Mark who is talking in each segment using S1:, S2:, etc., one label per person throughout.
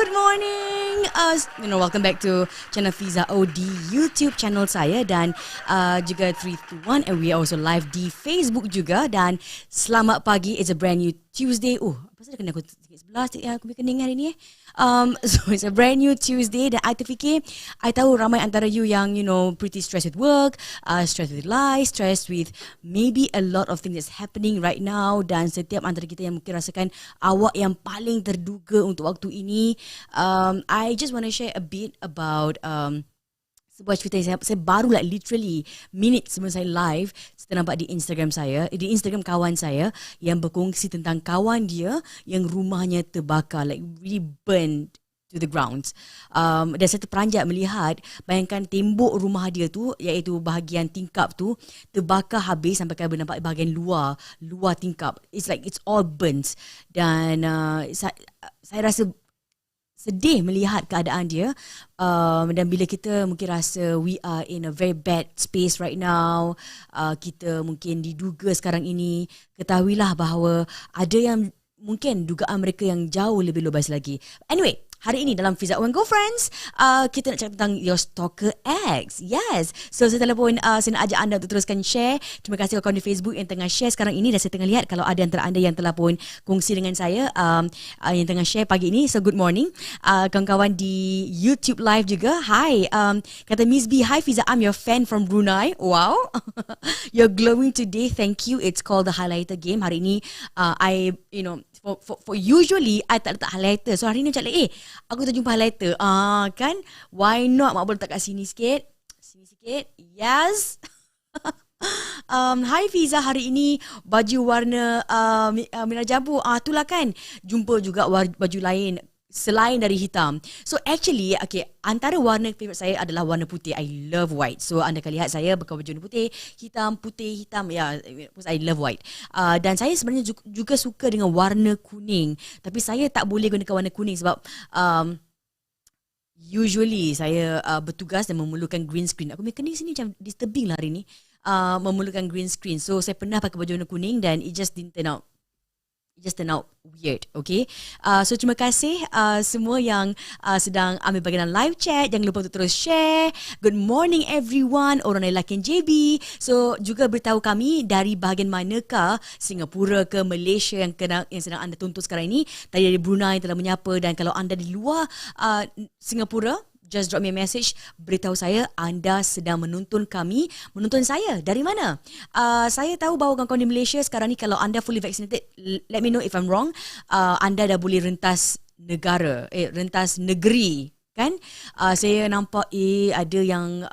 S1: Good morning. Welcome back to channel Fiza O di YouTube channel saya dan juga 321 and we are also live di Facebook juga dan selamat pagi. It's a brand new Tuesday. Pasal dia kena aku sikit sebelah aku punya kening hari ni So it's a brand new Tuesday dan I terfikir I tahu ramai antara you yang pretty stressed with work, stressed with life, stressed with maybe a lot of things that's happening right now dan setiap antara kita yang mungkin rasakan awak yang paling terduga untuk waktu ini. I just want to share a bit about sebuah cerita yang saya baru literally minit sebelum saya live, saya nampak di Instagram saya, di Instagram kawan saya yang berkongsi tentang kawan dia yang rumahnya terbakar, like really burned to the ground. Dan saya terperanjat melihat, bayangkan tembok rumah dia tu, iaitu bahagian tingkap tu terbakar habis sampai kan nampak bahagian luar tingkap. It's like it's all burnt. Dan saya rasa sedih melihat keadaan dia dan bila kita mungkin rasa we are in a very bad space right now, kita mungkin diduga sekarang ini, ketahuilah bahawa ada yang mungkin dugaan mereka yang jauh lebih lubas lagi. Anyway, hari ini dalam Fiza O and Go Friends, kita nak cakap tentang your stalker ex. Yes. So saya telefon, saya nak ajak anda untuk teruskan share. Terima kasih kawan di Facebook yang tengah share sekarang ini dan saya tengah lihat kalau ada antara anda yang telah pun kongsi dengan saya yang tengah share pagi ini. So good morning. Kawan-kawan di YouTube live juga. Hi. Kata Miss B, hi Fiza, I'm your fan from Brunei. Wow. You're glowing today. Thank you. It's called the highlighter game. Hari ini for usually I tak letak highlighter. So hari ni macam aku tak jumpa highlighter. Kan? Why not? Mak boleh letak kat sini sikit. Sini sikit. Yes. Hi Fiza, hari ini baju warna merah jambu. Itulah kan. Jumpa juga baju lain selain dari hitam. So actually, antara warna favourite saya adalah warna putih. I love white. So anda akan lihat saya pakai baju warna putih, hitam. Ya, I love white. Dan saya sebenarnya juga suka dengan warna kuning. Tapi saya tak boleh gunakan warna kuning sebab usually saya bertugas dan memerlukan green screen. Aku punya kening sini macam disturbing lah hari ni. Memerlukan green screen. So saya pernah pakai baju warna kuning dan it just didn't turn out. Just turn out weird, okay? So terima kasih semua yang sedang ambil bahagian live chat. Jangan lupa untuk terus share. Good morning everyone, orang lelaki JB. So juga beritahu kami dari bahagian manakah, Singapura ke Malaysia yang sedang anda tonton sekarang ini. Tadi dari Brunei telah menyapa dan kalau anda di luar Singapura, just drop me a message, beritahu saya anda sedang menonton saya dari mana. Saya tahu bahawa kawan-kawan di Malaysia sekarang ni kalau anda fully vaccinated, let me know if I'm wrong, anda dah boleh rentas negeri. Kan? Saya nampak ada yang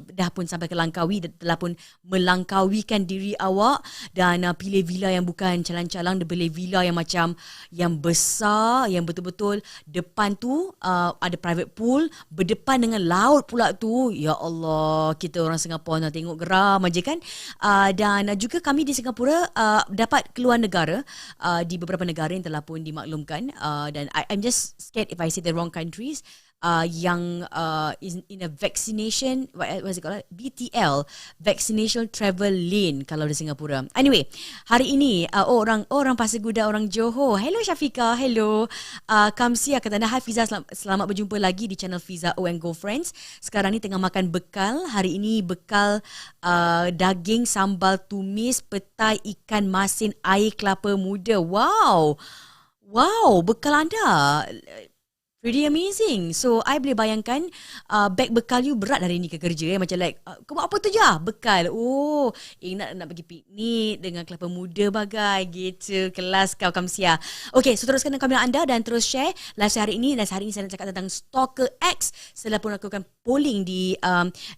S1: dah pun sampai ke Langkawi, telah pun melangkawikan diri awak dan pilih villa yang bukan calang-calang, dia pilih villa yang macam yang besar, yang betul-betul depan tu ada private pool, berdepan dengan laut pula tu. Ya Allah, kita orang Singapura nak tengok geram aja kan. Dan juga kami di Singapura dapat keluar negara di beberapa negara yang telah pun dimaklumkan dan I'm just scared if I say the wrong countries. Yang in a vaccination, what is it called? BTL, vaccination travel lane kalau di Singapura. Anyway, hari ini orang Pasir Gudang, orang Johor. Hello Syafiqah, hello. Kamsia kata, hai Fiza, selamat berjumpa lagi di channel Fiza O and Go Friends. Sekarang ni tengah makan bekal. Hari ini bekal daging sambal tumis, petai ikan masin, air kelapa muda. Wow, bekal anda pretty amazing. So, I boleh bayangkan beg bekal you berat hari ni ke kerja. Macam like, kau buat apa tu je? Bekal. Nak pergi piknik dengan kelapa muda bagai. Gitu. Kelas kau Kamsia. Okay, so teruskan dengan kamera anda dan terus share live saya hari ini. Dan hari ini saya nak cakap tentang Stalker X. Saya pun lakukan polling di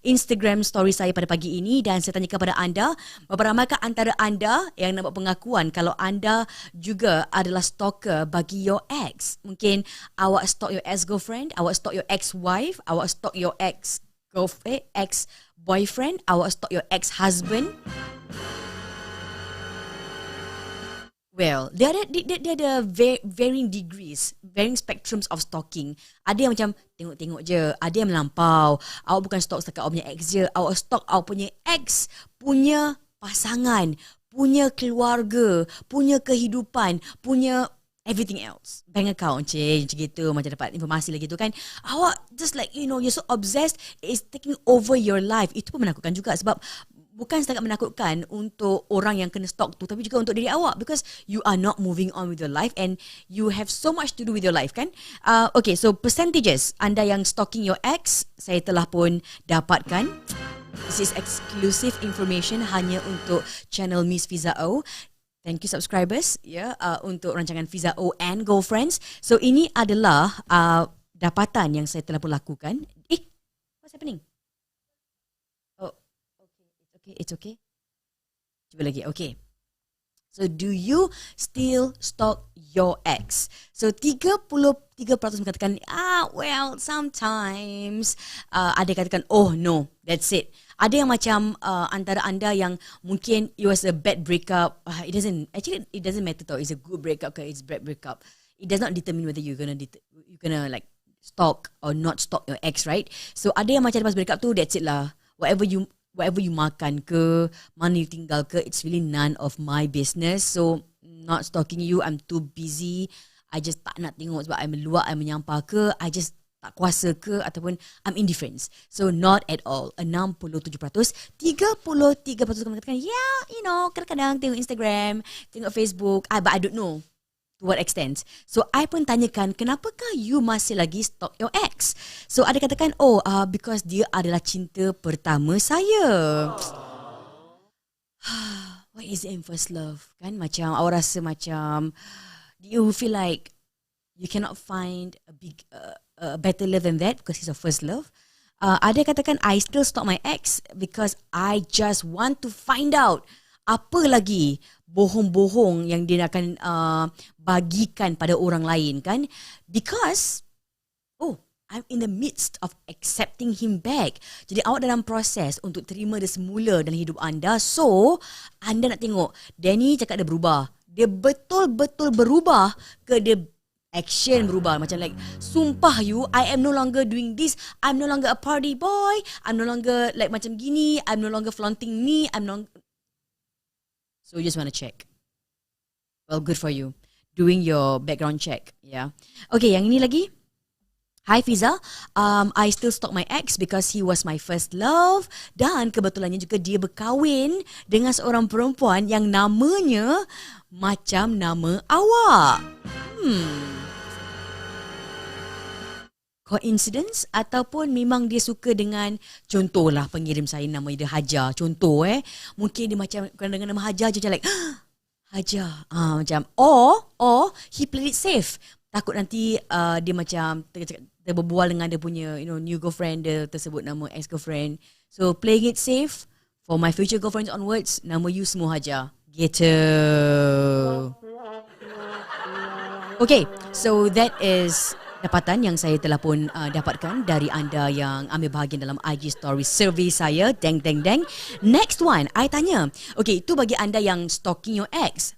S1: Instagram story saya pada pagi ini. Dan saya tanya kepada anda, berapa ramakah antara anda yang nak buat pengakuan kalau anda juga adalah stalker bagi your ex? Mungkin awak stalk your ex-girlfriend, awak stalk your ex-wife, awak stalk your ex-boyfriend, awak stalk your ex-husband. Well, dia ada varying degrees, varying spectrums of stalking. Ada yang macam tengok-tengok je, ada yang melampau. Awak bukan stalk setakat awak punya ex je, awak stalk awak punya ex punya pasangan, punya keluarga, punya kehidupan, punya everything else. Bank account change gitu, macam dapat informasi lagi tu kan. Awak just like, you're so obsessed, it's taking over your life. Itu pun menakutkan juga sebab bukan setakat menakutkan untuk orang yang kena stalk tu, tapi juga untuk diri awak because you are not moving on with your life and you have so much to do with your life kan. Okay, so percentages anda yang stalking your ex, saya telah pun dapatkan. This is exclusive information hanya untuk channel Miss Fiza O. Thank you subscribers untuk rancangan Fiza O and Girlfriends. So ini adalah dapatan yang saya telah pun lakukan. What's happening? Oh, okay, it's okay. Cuba lagi, okay. So do you still stalk your ex? So 33% mengatakan, well, sometimes. Ada katakan, oh no, that's it. Ada yang macam antara anda yang mungkin it was a bad breakup. It doesn't matter though. It's a good breakup ke it's bad breakup. It does not determine whether you're gonna like stalk or not stalk your ex, right? So ada yang macam lepas breakup tu, that's it lah. Whatever you makan ke, mana you tinggal ke, it's really none of my business. So not stalking you, I'm too busy. I just tak nak tengok sebab I meluak, I menyampah ke, I just tak kuasa ke, ataupun I'm indifferent. So not at all. 67%. 33% mengatakan, kadang-kadang tengok Instagram, tengok Facebook, but I don't know to what extent. So I pun tanyakan, kenapakah you masih lagi stalk your ex? So ada katakan, because dia adalah cinta pertama saya. What is it in first love? Kan macam awak rasa macam, do you feel like you cannot find a better love than that because he's your first love? Ada katakan, I still stalk my ex because I just want to find out apa lagi bohong-bohong yang dia akan bagikan pada orang lain kan. Because I'm in the midst of accepting him back. Jadi awak dalam proses untuk terima dia semula dalam hidup anda. So anda nak tengok, Danny cakap dia berubah, dia betul-betul berubah ke dia action berubah? Macam like, sumpah you, I am no longer doing this, I'm no longer a party boy, I'm no longer like macam gini, I'm no longer flaunting me, so you just want to check. Well, good for you, doing your background check. Yeah. Okay, yang ini lagi. Hi Fiza, I still stalk my ex because he was my first love, dan kebetulannya juga dia berkahwin dengan seorang perempuan yang namanya macam nama awak. Coincidence ataupun memang dia suka dengan, contohlah pengirim saya nama dia Hajar, contoh mungkin dia macam dengan nama Hajar je macam like Hajar, macam or he played it safe, takut nanti dia macam berbual dengan dia punya new girlfriend dia tersebut nama ex-girlfriend. So playing it safe for my future girlfriends onwards, nama you semua Hajar gitu. Okay, so that is dapatan yang saya telah pun dapatkan dari anda yang ambil bahagian dalam IG story survey saya. Deng. Next one, I tanya, okay, itu bagi anda yang stalking your ex.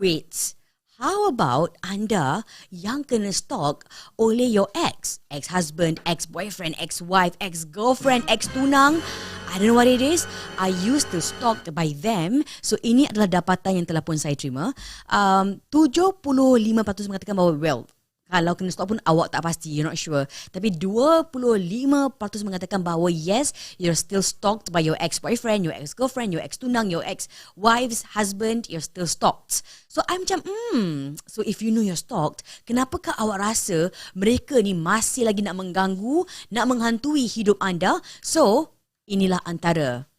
S1: Wait, how about anda yang kena stalk oleh your ex-husband, ex-boyfriend, ex-wife, ex-girlfriend, ex-tunang? I don't know what it is. I used to stalked by them. So ini adalah dapatan yang telah pun saya terima. 75% mengatakan bahawa, well, kalau kena stalk pun awak tak pasti, you're not sure. Tapi 25% mengatakan bahawa yes, you're still stalked by your ex-boyfriend, your ex-girlfriend, your ex-tunang, your ex-wife's husband, you're still stalked. So I'm macam, so if you know you're stalked, kenapakah awak rasa mereka ni masih lagi nak mengganggu, nak menghantui hidup anda? So, inilah antara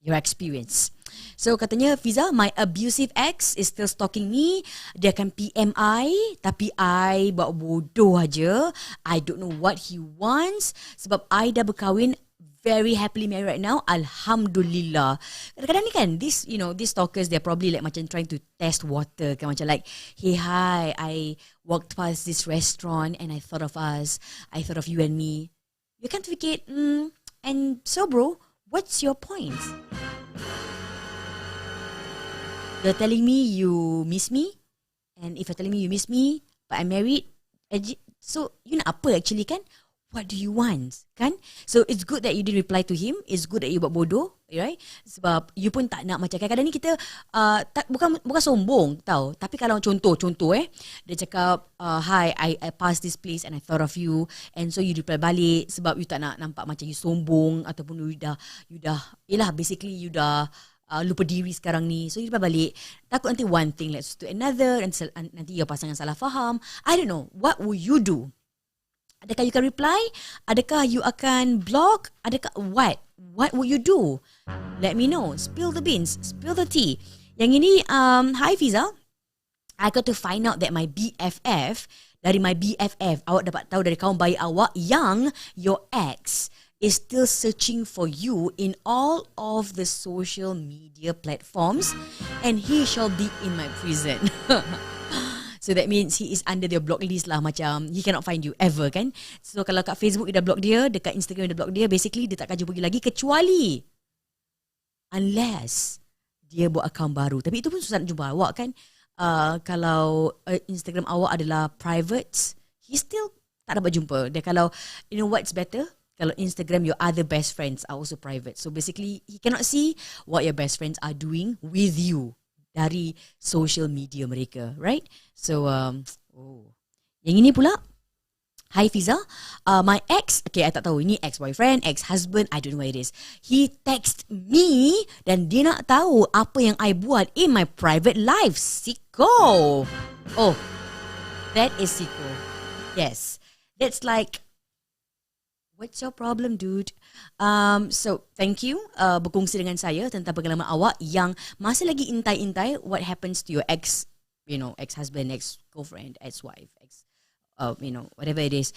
S1: your experience. So katanya, Fiza, my abusive ex is still stalking me. Dia akan PM I, tapi I buat bodoh aja. I don't know what he wants. Sebab I dah berkahwin, very happily married right now. Alhamdulillah. Kadang-kadang ni kan, these stalkers, they're probably like macam trying to test water. Kan? Macam like, hey, hi, I walked past this restaurant and I thought of us. I thought of you and me. You can't fikir, and so bro, what's your point? You're telling me you miss me, and if you're telling me you miss me, but I'm married, so you nak apa actually kan? what do you want, kan? So it's good that you didn't reply to him. It's good that you buat bodoh, right? Sebab you pun tak nak macam kadang-kadang ni kita bukan sombong tau. Tapi kalau contoh dia cakap hi, I passed this place and I thought of you, and so you reply balik sebab you tak nak nampak macam you sombong ataupun you dah basically you dah lupa diri sekarang ni. So you reply balik, takut nanti one thing leads to another, and nanti your pasangan salah faham. I don't know, what will you do? Adakah you akan reply? Adakah you akan block? Adakah what will you do? Let me know. Spill the beans, spill the tea. Yang ini hi Fiza, I got to find out that my BFF, awak dapat tahu dari kawan baik awak yang your ex is still searching for you in all of the social media platforms, and he shall be in my prison. So that means he is under their block list lah, macam he cannot find you ever, kan? So kalau kat Facebook dia dah block dia, dekat Instagram dia block dia, basically dia takkan jumpa lagi kecuali unless dia buat akaun baru. Tapi itu pun susah nak jumpa awak, kan? Kalau Instagram awak adalah private, he still tak dapat jumpa. Dia kalau, you know what's better? Kalau Instagram, your other best friends are also private. So basically, he cannot see what your best friends are doing with you dari social media mereka, right? So, yang ini pula, hi Fiza, my ex, okay, I tak tahu, ini ex-boyfriend, ex-husband, I don't know what it is. He text me dan dia nak tahu apa yang I buat in my private life. Siko. Oh, that is siko. Yes, that's like, what's your problem, dude? So, thank you berkongsi dengan saya tentang pengalaman awak yang masih lagi intai-intai what happens to your ex, ex-husband, ex-girlfriend, ex-wife, whatever it is,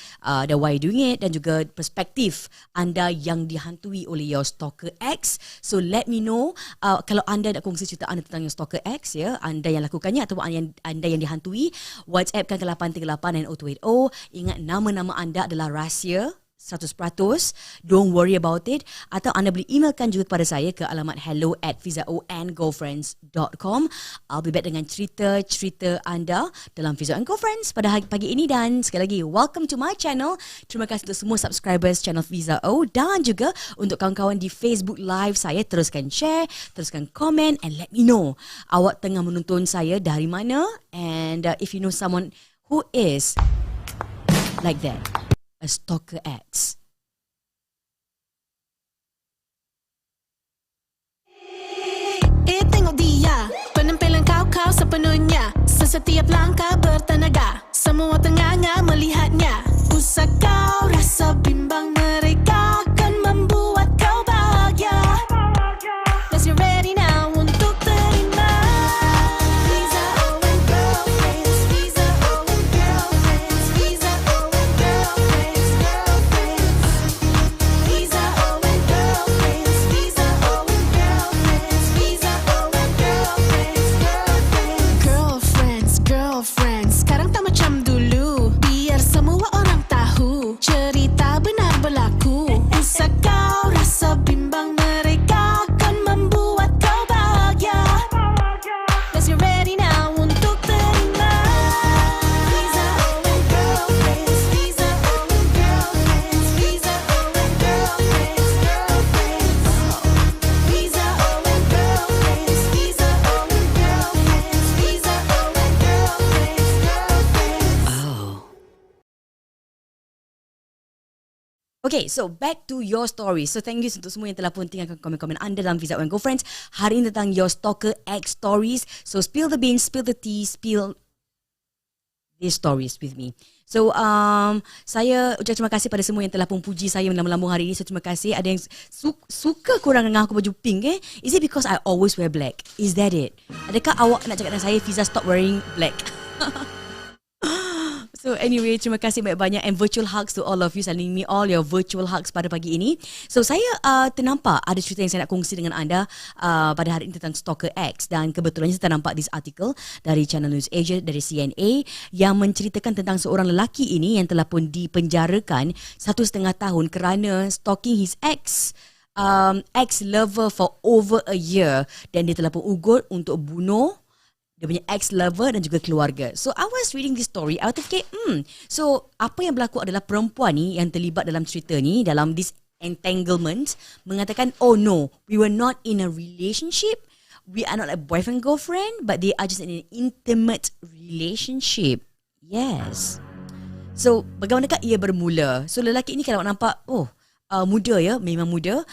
S1: the why doing it, dan juga perspektif anda yang dihantui oleh your stalker ex. So, let me know kalau anda nak kongsi cerita anda tentang your stalker ex, ya, anda yang lakukannya ataupun anda yang dihantui. WhatsAppkan ke 838 dan 0280. Ingat, nama-nama anda adalah rahsia 100%. Don't worry about it. Atau anda boleh emailkan juga kepada saya ke alamat hello@fizaoandgirlfriends.com. I'll be back dengan cerita-cerita anda dalam Fiza and Girlfriends pada pagi ini. Dan sekali lagi, welcome to my channel. Terima kasih untuk semua subscribers channel Fiza O, dan juga untuk kawan-kawan di Facebook Live saya. Teruskan share, teruskan komen, and let me know awak tengah menonton saya dari mana. And if you know someone who is like that, a stalker ex.
S2: Tengok dia, penampilan kau sepenuhnya. Setiap langkah bertenaga, semua tenganga melihatnya. Usah kau rasa bimbang, mereka akan membuat kau bahagia. Guess you're ready now untuk terima. Fiza O and Girlfriends, Fiza O and Girlfriends, Fiza O and Girlfriends, Fiza O and Girlfriends, Fiza O and Girlfriends, Fiza O and Girlfriends, Girlfriends. Sekarang tak macam dulu, biar semua orang tahu cerita benar berlaku. Usah kau rasa bimbang, mereka akan membuat kau bahagia. Guess you're ready now untuk terima. Fiza O and Girlfriends, Fiza O and Girlfriends, Fiza O and Girlfriends, Fiza O and Girlfriends, Fiza O and Girlfriends, Fiza O and Girlfriends.
S1: Okay, so back to your story. So thank you untuk semua yang telah pun tinggalkan komen-komen anda dalam Fiza and Girlfriends hari ini tentang your stalker ex stories. So spill the beans, spill the tea, spill these stories with me. So saya ucap terima kasih pada semua yang telah pun puji saya melambung-lambung hari ini. So terima kasih. Ada yang suka kurang dengan aku baju pink, eh? Is it because I always wear black? Is that it? Adakah awak nak cakap dengan saya, Fiza, stop wearing black? So anyway, terima kasih banyak-banyak, and virtual hugs to all of you, sending me all your virtual hugs pada pagi ini. So saya ternampak ada cerita yang saya nak kongsi dengan anda pada hari ini tentang stalker X, dan kebetulan saya ternampak this article dari Channel News Asia, dari CNA, yang menceritakan tentang seorang lelaki ini yang telah pun dipenjarakan 1.5 tahun kerana stalking his ex-lover for over a year, dan dia telah pun ugut untuk bunuh dia punya ex-lover dan juga keluarga. So I was reading this story, I was thinking, so apa yang berlaku adalah perempuan ni yang terlibat dalam cerita ni, dalam this entanglement, mengatakan, oh no, we were not in a relationship, we are not a boyfriend girlfriend, but they are just in an intimate relationship. Yes. So bagaimanakah ia bermula? So lelaki ini kalau nampak, muda ya, memang muda.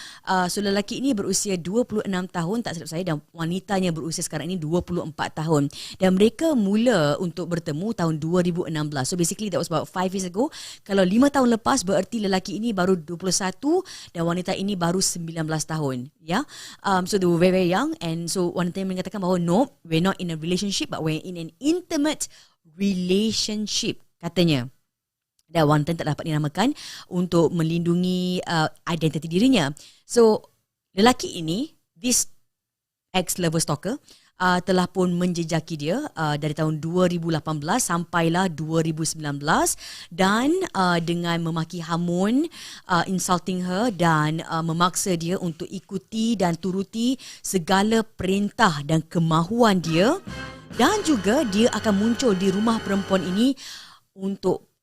S1: So lelaki ini berusia 26 tahun, tak silap saya, dan wanitanya berusia sekarang ini 24 tahun. Dan mereka mula untuk bertemu tahun 2016. So basically that was about 5 years ago. Kalau 5 tahun lepas, bererti lelaki ini baru 21 dan wanita ini baru 19 tahun. Ya. So they were very, very young, and so wanita yang mengatakan bahawa no, we're not in a relationship, but we're in an intimate relationship, katanya. Dan wanita tak dapat dinamakan untuk melindungi identiti dirinya. So, lelaki ini, this ex-lover stalker, telah pun menjejaki dia dari tahun 2018 sampailah 2019, dan dengan memaki hamun, insulting her, dan memaksa dia untuk ikuti dan turuti segala perintah dan kemahuan dia. Dan juga dia akan muncul di rumah perempuan ini untuk,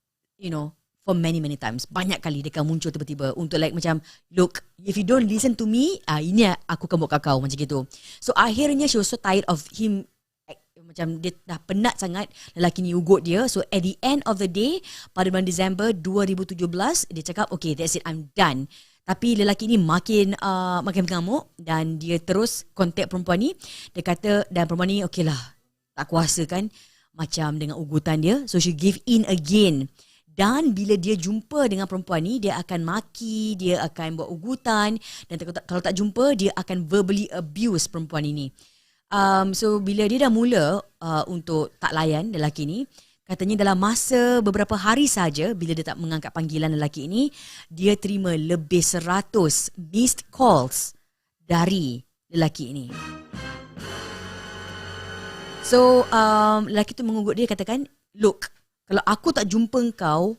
S1: for many times. Banyak kali dia akan muncul tiba-tiba untuk like macam, look, if you don't listen to me, ini aku akan buat kakau, macam gitu. So akhirnya she was so tired of him, macam dia dah penat sangat lelaki ni ugut dia. So at the end of the day, pada bulan Disember 2017, dia cakap, okay, that's it, I'm done. Tapi lelaki ni makin mengamuk, dan dia terus kontak perempuan ni. Dia kata, dan perempuan ni okay lah, tak kuasa kan macam dengan ugutan dia. So she give in again. Dan bila dia jumpa dengan perempuan ni, dia akan maki, dia akan buat ugutan, dan kalau tak jumpa, dia akan verbally abuse perempuan ini. So bila dia dah mula untuk tak layan lelaki ni, katanya dalam masa beberapa hari saja, bila dia tak mengangkat panggilan lelaki ini, dia terima lebih 100 missed calls dari lelaki ini. So lelaki tu mengugut dia, katakan, look, kalau aku tak jumpa kau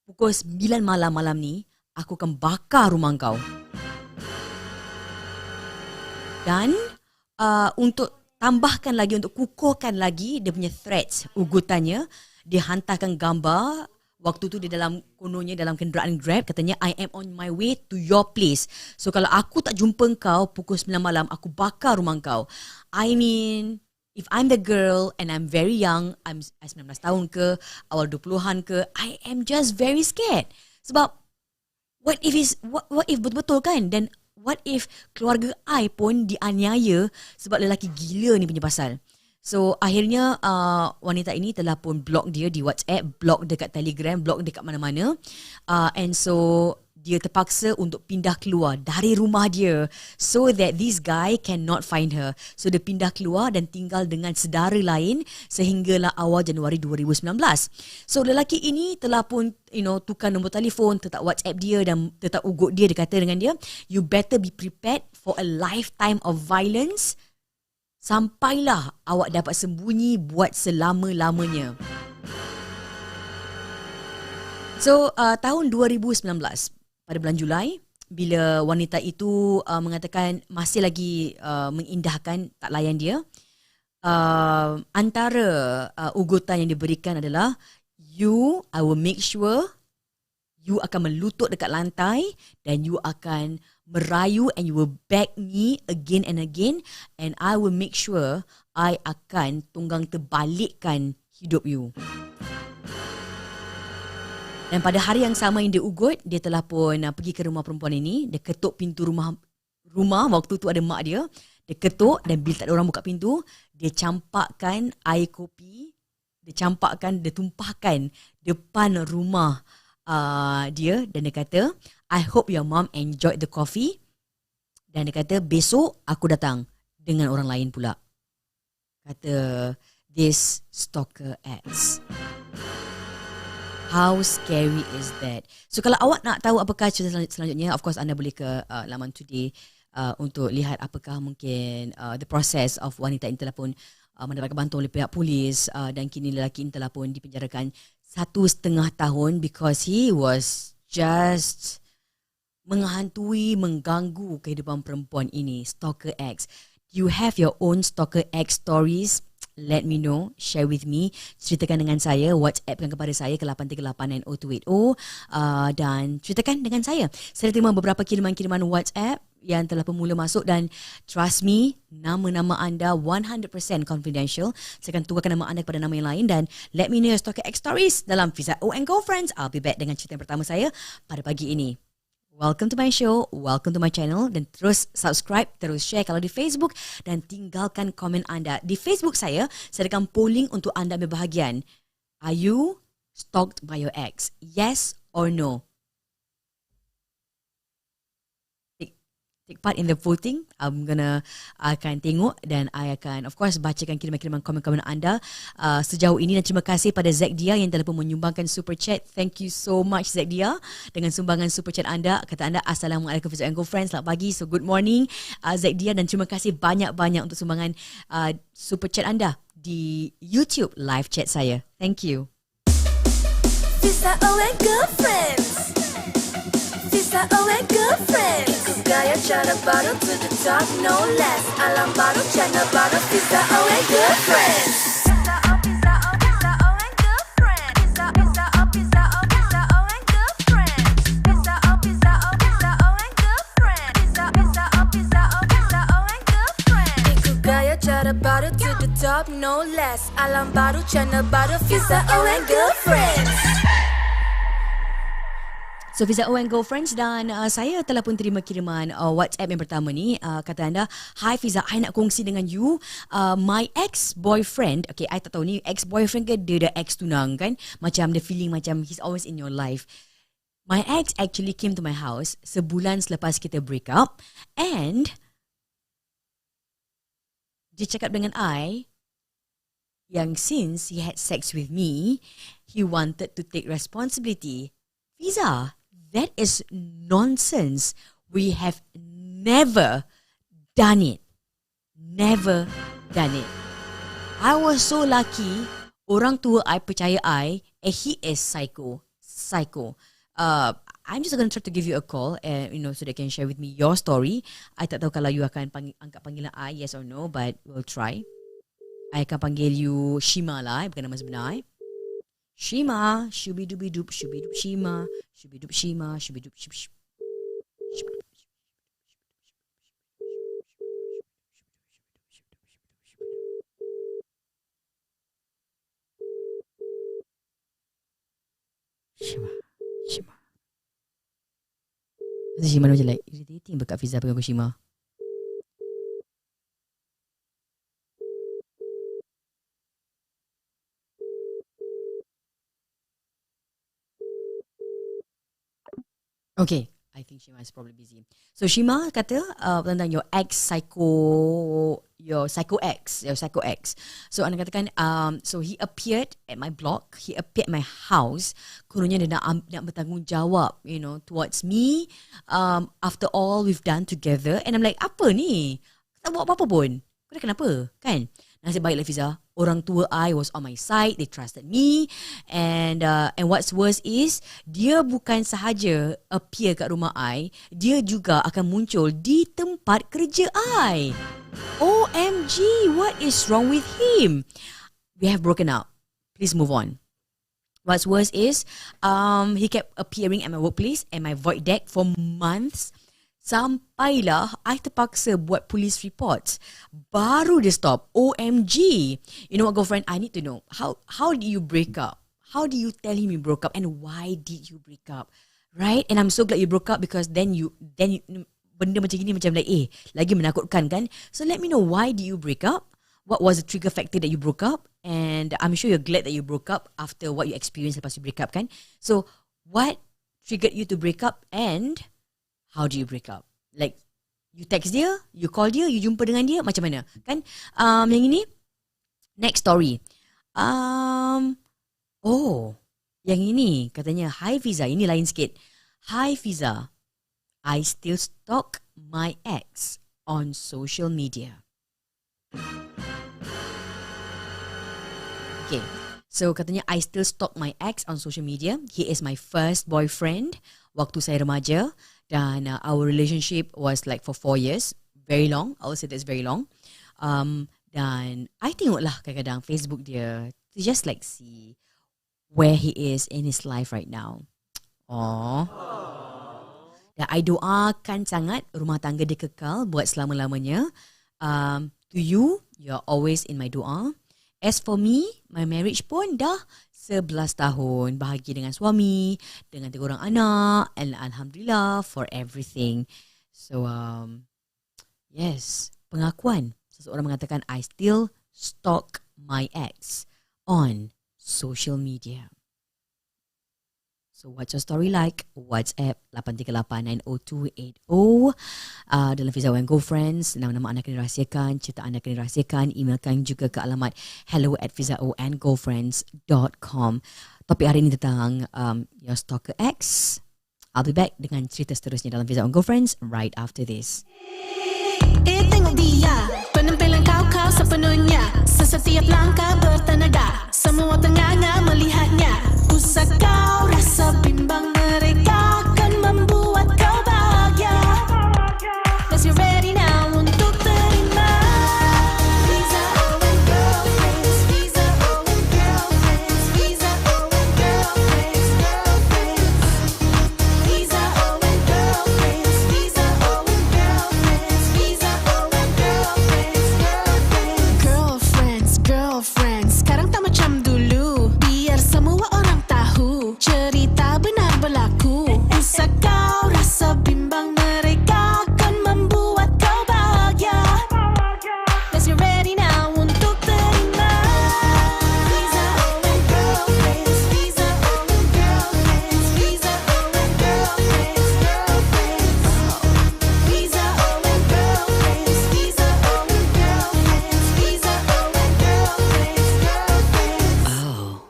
S1: pukul 9 malam ni, aku akan bakar rumah kau. Dan untuk tambahkan lagi, untuk kukuhkan lagi dia punya threats, ugutannya, dia hantarkan gambar. Waktu tu dia kononnya dalam kenderaan Grab, katanya, I am on my way to your place. So kalau aku tak jumpa kau pukul 9 malam, aku bakar rumah kau. I mean, if I'm the girl and I'm very young, I'm 19 tahun ke, awal 20-an ke, I am just very scared. Sebab what if betul-betul kan? Dan what if keluarga I pun dianiaya sebab lelaki gila ni punya pasal. So akhirnya wanita ini telah pun block dia di WhatsApp, block dekat Telegram, block dekat mana-mana. And so dia terpaksa untuk pindah keluar dari rumah dia so that this guy cannot find her. So dia pindah keluar dan tinggal dengan sedara lain sehinggalah awal Januari 2019. So lelaki ini telah pun tukar nombor telefon, tetap WhatsApp dia dan tetap ugut dia. Dia kata dengan dia, you better be prepared for a lifetime of violence sampailah awak dapat sembunyi buat selama-lamanya. So tahun 2019, pada bulan Julai, bila wanita itu mengatakan masih lagi mengindahkan tak layan dia, antara ugutan yang diberikan adalah, I will make sure you akan melutut dekat lantai dan you akan merayu and you will beg me again and again, and I will make sure I akan tunggang terbalikkan hidup you. Dan pada hari yang sama yang dia ugut, dia telah pun pergi ke rumah perempuan ini. Dia ketuk pintu rumah. Waktu tu ada mak dia. Dia ketuk, dan bila tak ada orang buka pintu, dia campakkan air kopi. Dia tumpahkan depan rumah dia. Dan dia kata, I hope your mom enjoyed the coffee. Dan dia kata, besok aku datang dengan orang lain pula. Kata this stalker ex. How scary is that? So kalau awak nak tahu apakah cerita selanjutnya, of course anda boleh ke laman Today untuk lihat apakah mungkin the process of wanita ini telah pun mendapatkan bantuan oleh pihak polis, dan kini lelaki ini telah pun dipenjarakan 1.5 tahun because he was just menghantui, mengganggu kehidupan perempuan ini, stalker ex. you have your own Stalker X stories, let me know, share with me, ceritakan dengan saya, WhatsAppkan kepada saya ke 838900280 dan ceritakan dengan saya. Saya terima beberapa kiriman-kiriman WhatsApp yang telah pemula masuk dan trust me, nama-nama anda 100% confidential. Saya akan tukarkan nama anda kepada nama yang lain dan let me know your Stalker X stories dalam Fiza O and Girlfriends. I'll be back dengan cerita yang pertama saya pada pagi ini. Welcome to my show, welcome to my channel dan terus subscribe, terus share kalau di Facebook dan tinggalkan komen anda. Di Facebook saya akan polling untuk anda ambil bahagian. Are you stalked by your ex? Yes or no? Take part in the voting. Akan tengok dan I akan of course bacakan kiriman-kiriman komen-komen anda sejauh ini dan terima kasih pada Zack Dia yang telah pun menyumbangkan super chat. Thank you so much Zack Dia dengan sumbangan super chat anda. Kata anda Assalamualaikum Fiza and Girlfriends, selamat pagi. So good morning Zack Dia dan terima kasih banyak-banyak untuk sumbangan super chat anda di YouTube live chat saya. Thank you.
S2: Fiza O and Girlfriends. Fiza O and Girlfriends. Gaya cara baru to the top, no less. Alam baru, channel baru. Fiza O and Girlfriends. Fiza O, Fiza O, Fiza O and Girlfriends. Fiza O, Fiza O, Fiza O, Fiza O and Girlfriends. Fiza O, Fiza O, Fiza O and Girlfriends. Fiza O, Fiza O, Fiza O, Fiza O and Girlfriends. Ikut gaya cara baru to the top, no less. Alam baru, channel baru. Fiza O and Girlfriends.
S1: So Fiza O and Girlfriends dan saya telah pun terima kiriman WhatsApp yang pertama ni. Kata anda, hi Fiza, I nak kongsi dengan you. My ex-boyfriend, okay, I tak tahu ni ex-boyfriend ke dia dah ex-tunang kan. Macam the feeling macam he's always in your life. My ex actually came to my house sebulan selepas kita break up and dia cakap dengan I yang since he had sex with me, he wanted to take responsibility. Fiza, that is nonsense. We have never done it. Never done it. I was so lucky. Orang tua I percaya I, and he is psycho. I'm just going to try to give you a call, so they can share with me your story. I tak tahu kalau you akan angkat panggilan I, yes or no, but we'll try. I akan panggil you Shima lah, bukan nama sebenar. Shima, shubidubidup, shubidup Shima, shubidup Shima, shubidup Shima. Shima. Shima macam like irritating berkat Fiza pegang Shima. Okay, I think Shima is probably busy. So Shima kata tentang your psycho ex. So anda katakan, so he appeared at my block, he appeared at my house. Kononnya dia nak bertanggungjawab, towards me. After all we've done together, and I'm like, apa ni? Tak buat apa-apa pun. Kau dah kenapa? Kan? Nasib baiklah Fiza, orang tua I was on my side, they trusted me, and what's worse is dia bukan sahaja appear kat rumah I, dia juga akan muncul di tempat kerja I. OMG, what is wrong with him? We have broken up. Please move on. What's worse is he kept appearing at my workplace and my void deck for months. Sampailah I terpaksa buat police reports. Baru dia stop. OMG. You know what, girlfriend? I need to know. How did you break up? How do you tell him you broke up? And why did you break up? Right? And I'm so glad you broke up because then you benda macam gini macam like lagi menakutkan kan? So let me know, why do you break up? What was the trigger factor that you broke up? And I'm sure you're glad that you broke up after what you experienced lepas you break up kan? So what triggered you to break up and how do you break up? Like, you text dia, you call dia, you jumpa dengan dia, macam mana? Kan? Yang ini, next story. Yang ini, katanya, hi Fiza, ini lain sikit. Hi Fiza, I still stalk my ex on social media. Okay, so katanya, I still stalk my ex on social media. He is my first boyfriend waktu saya remaja. Dan our relationship was like for 4 years. very long. I would say that's very long. Dan I tengoklah kadang-kadang Facebook dia to just like see where he is in his life right now. Oh. Dan I doakan sangat rumah tangga dia kekal buat selama-lamanya. To you, you're always in my doa. As for me, my marriage pun dah 11 tahun. Bahagia dengan suami, dengan 3 orang anak. And Alhamdulillah for everything. So, yes, pengakuan. Seseorang mengatakan, I still stalk my ex on social media. So what's your story like? WhatsApp 838902080. Dalam Fiza O and Girlfriends, nama-nama anda kena rahsiakan, cerita anda kena rahsiakan, emailkan juga ke alamat hello@fizaoandgirlfriends.com. Topik hari ini tentang your stalker ex. I'll be back dengan cerita seterusnya dalam Fiza O and Girlfriends right after this.
S2: Tengok dia, penampilan kau sepenuhnya. Setiap langkah bertenaga, semua tenganga melihatnya. Usah kau rasa bimbang, mereka akan membuat kau bahagia. Let's get ready now untuk terima. Fiza O and Girlfriends, Fiza O and Girlfriends, Fiza O and Girlfriends, Fiza O and Girlfriends, Fiza O and Girlfriends, Fiza O and Girlfriends, Girlfriends, sekarang tak macam dulu. Biar semua orang tahu cerita benar berlaku. Usah kau rasa bimbang, mereka akan membuat kau bahagia. Let's get ready now untuk terima. Fiza O and Girlfriends, Fiza O and Girlfriends, Fiza O and Girlfriends, Fiza O and Girlfriends, Fiza O and Girlfriends, Fiza O and Girlfriends.
S1: Oh.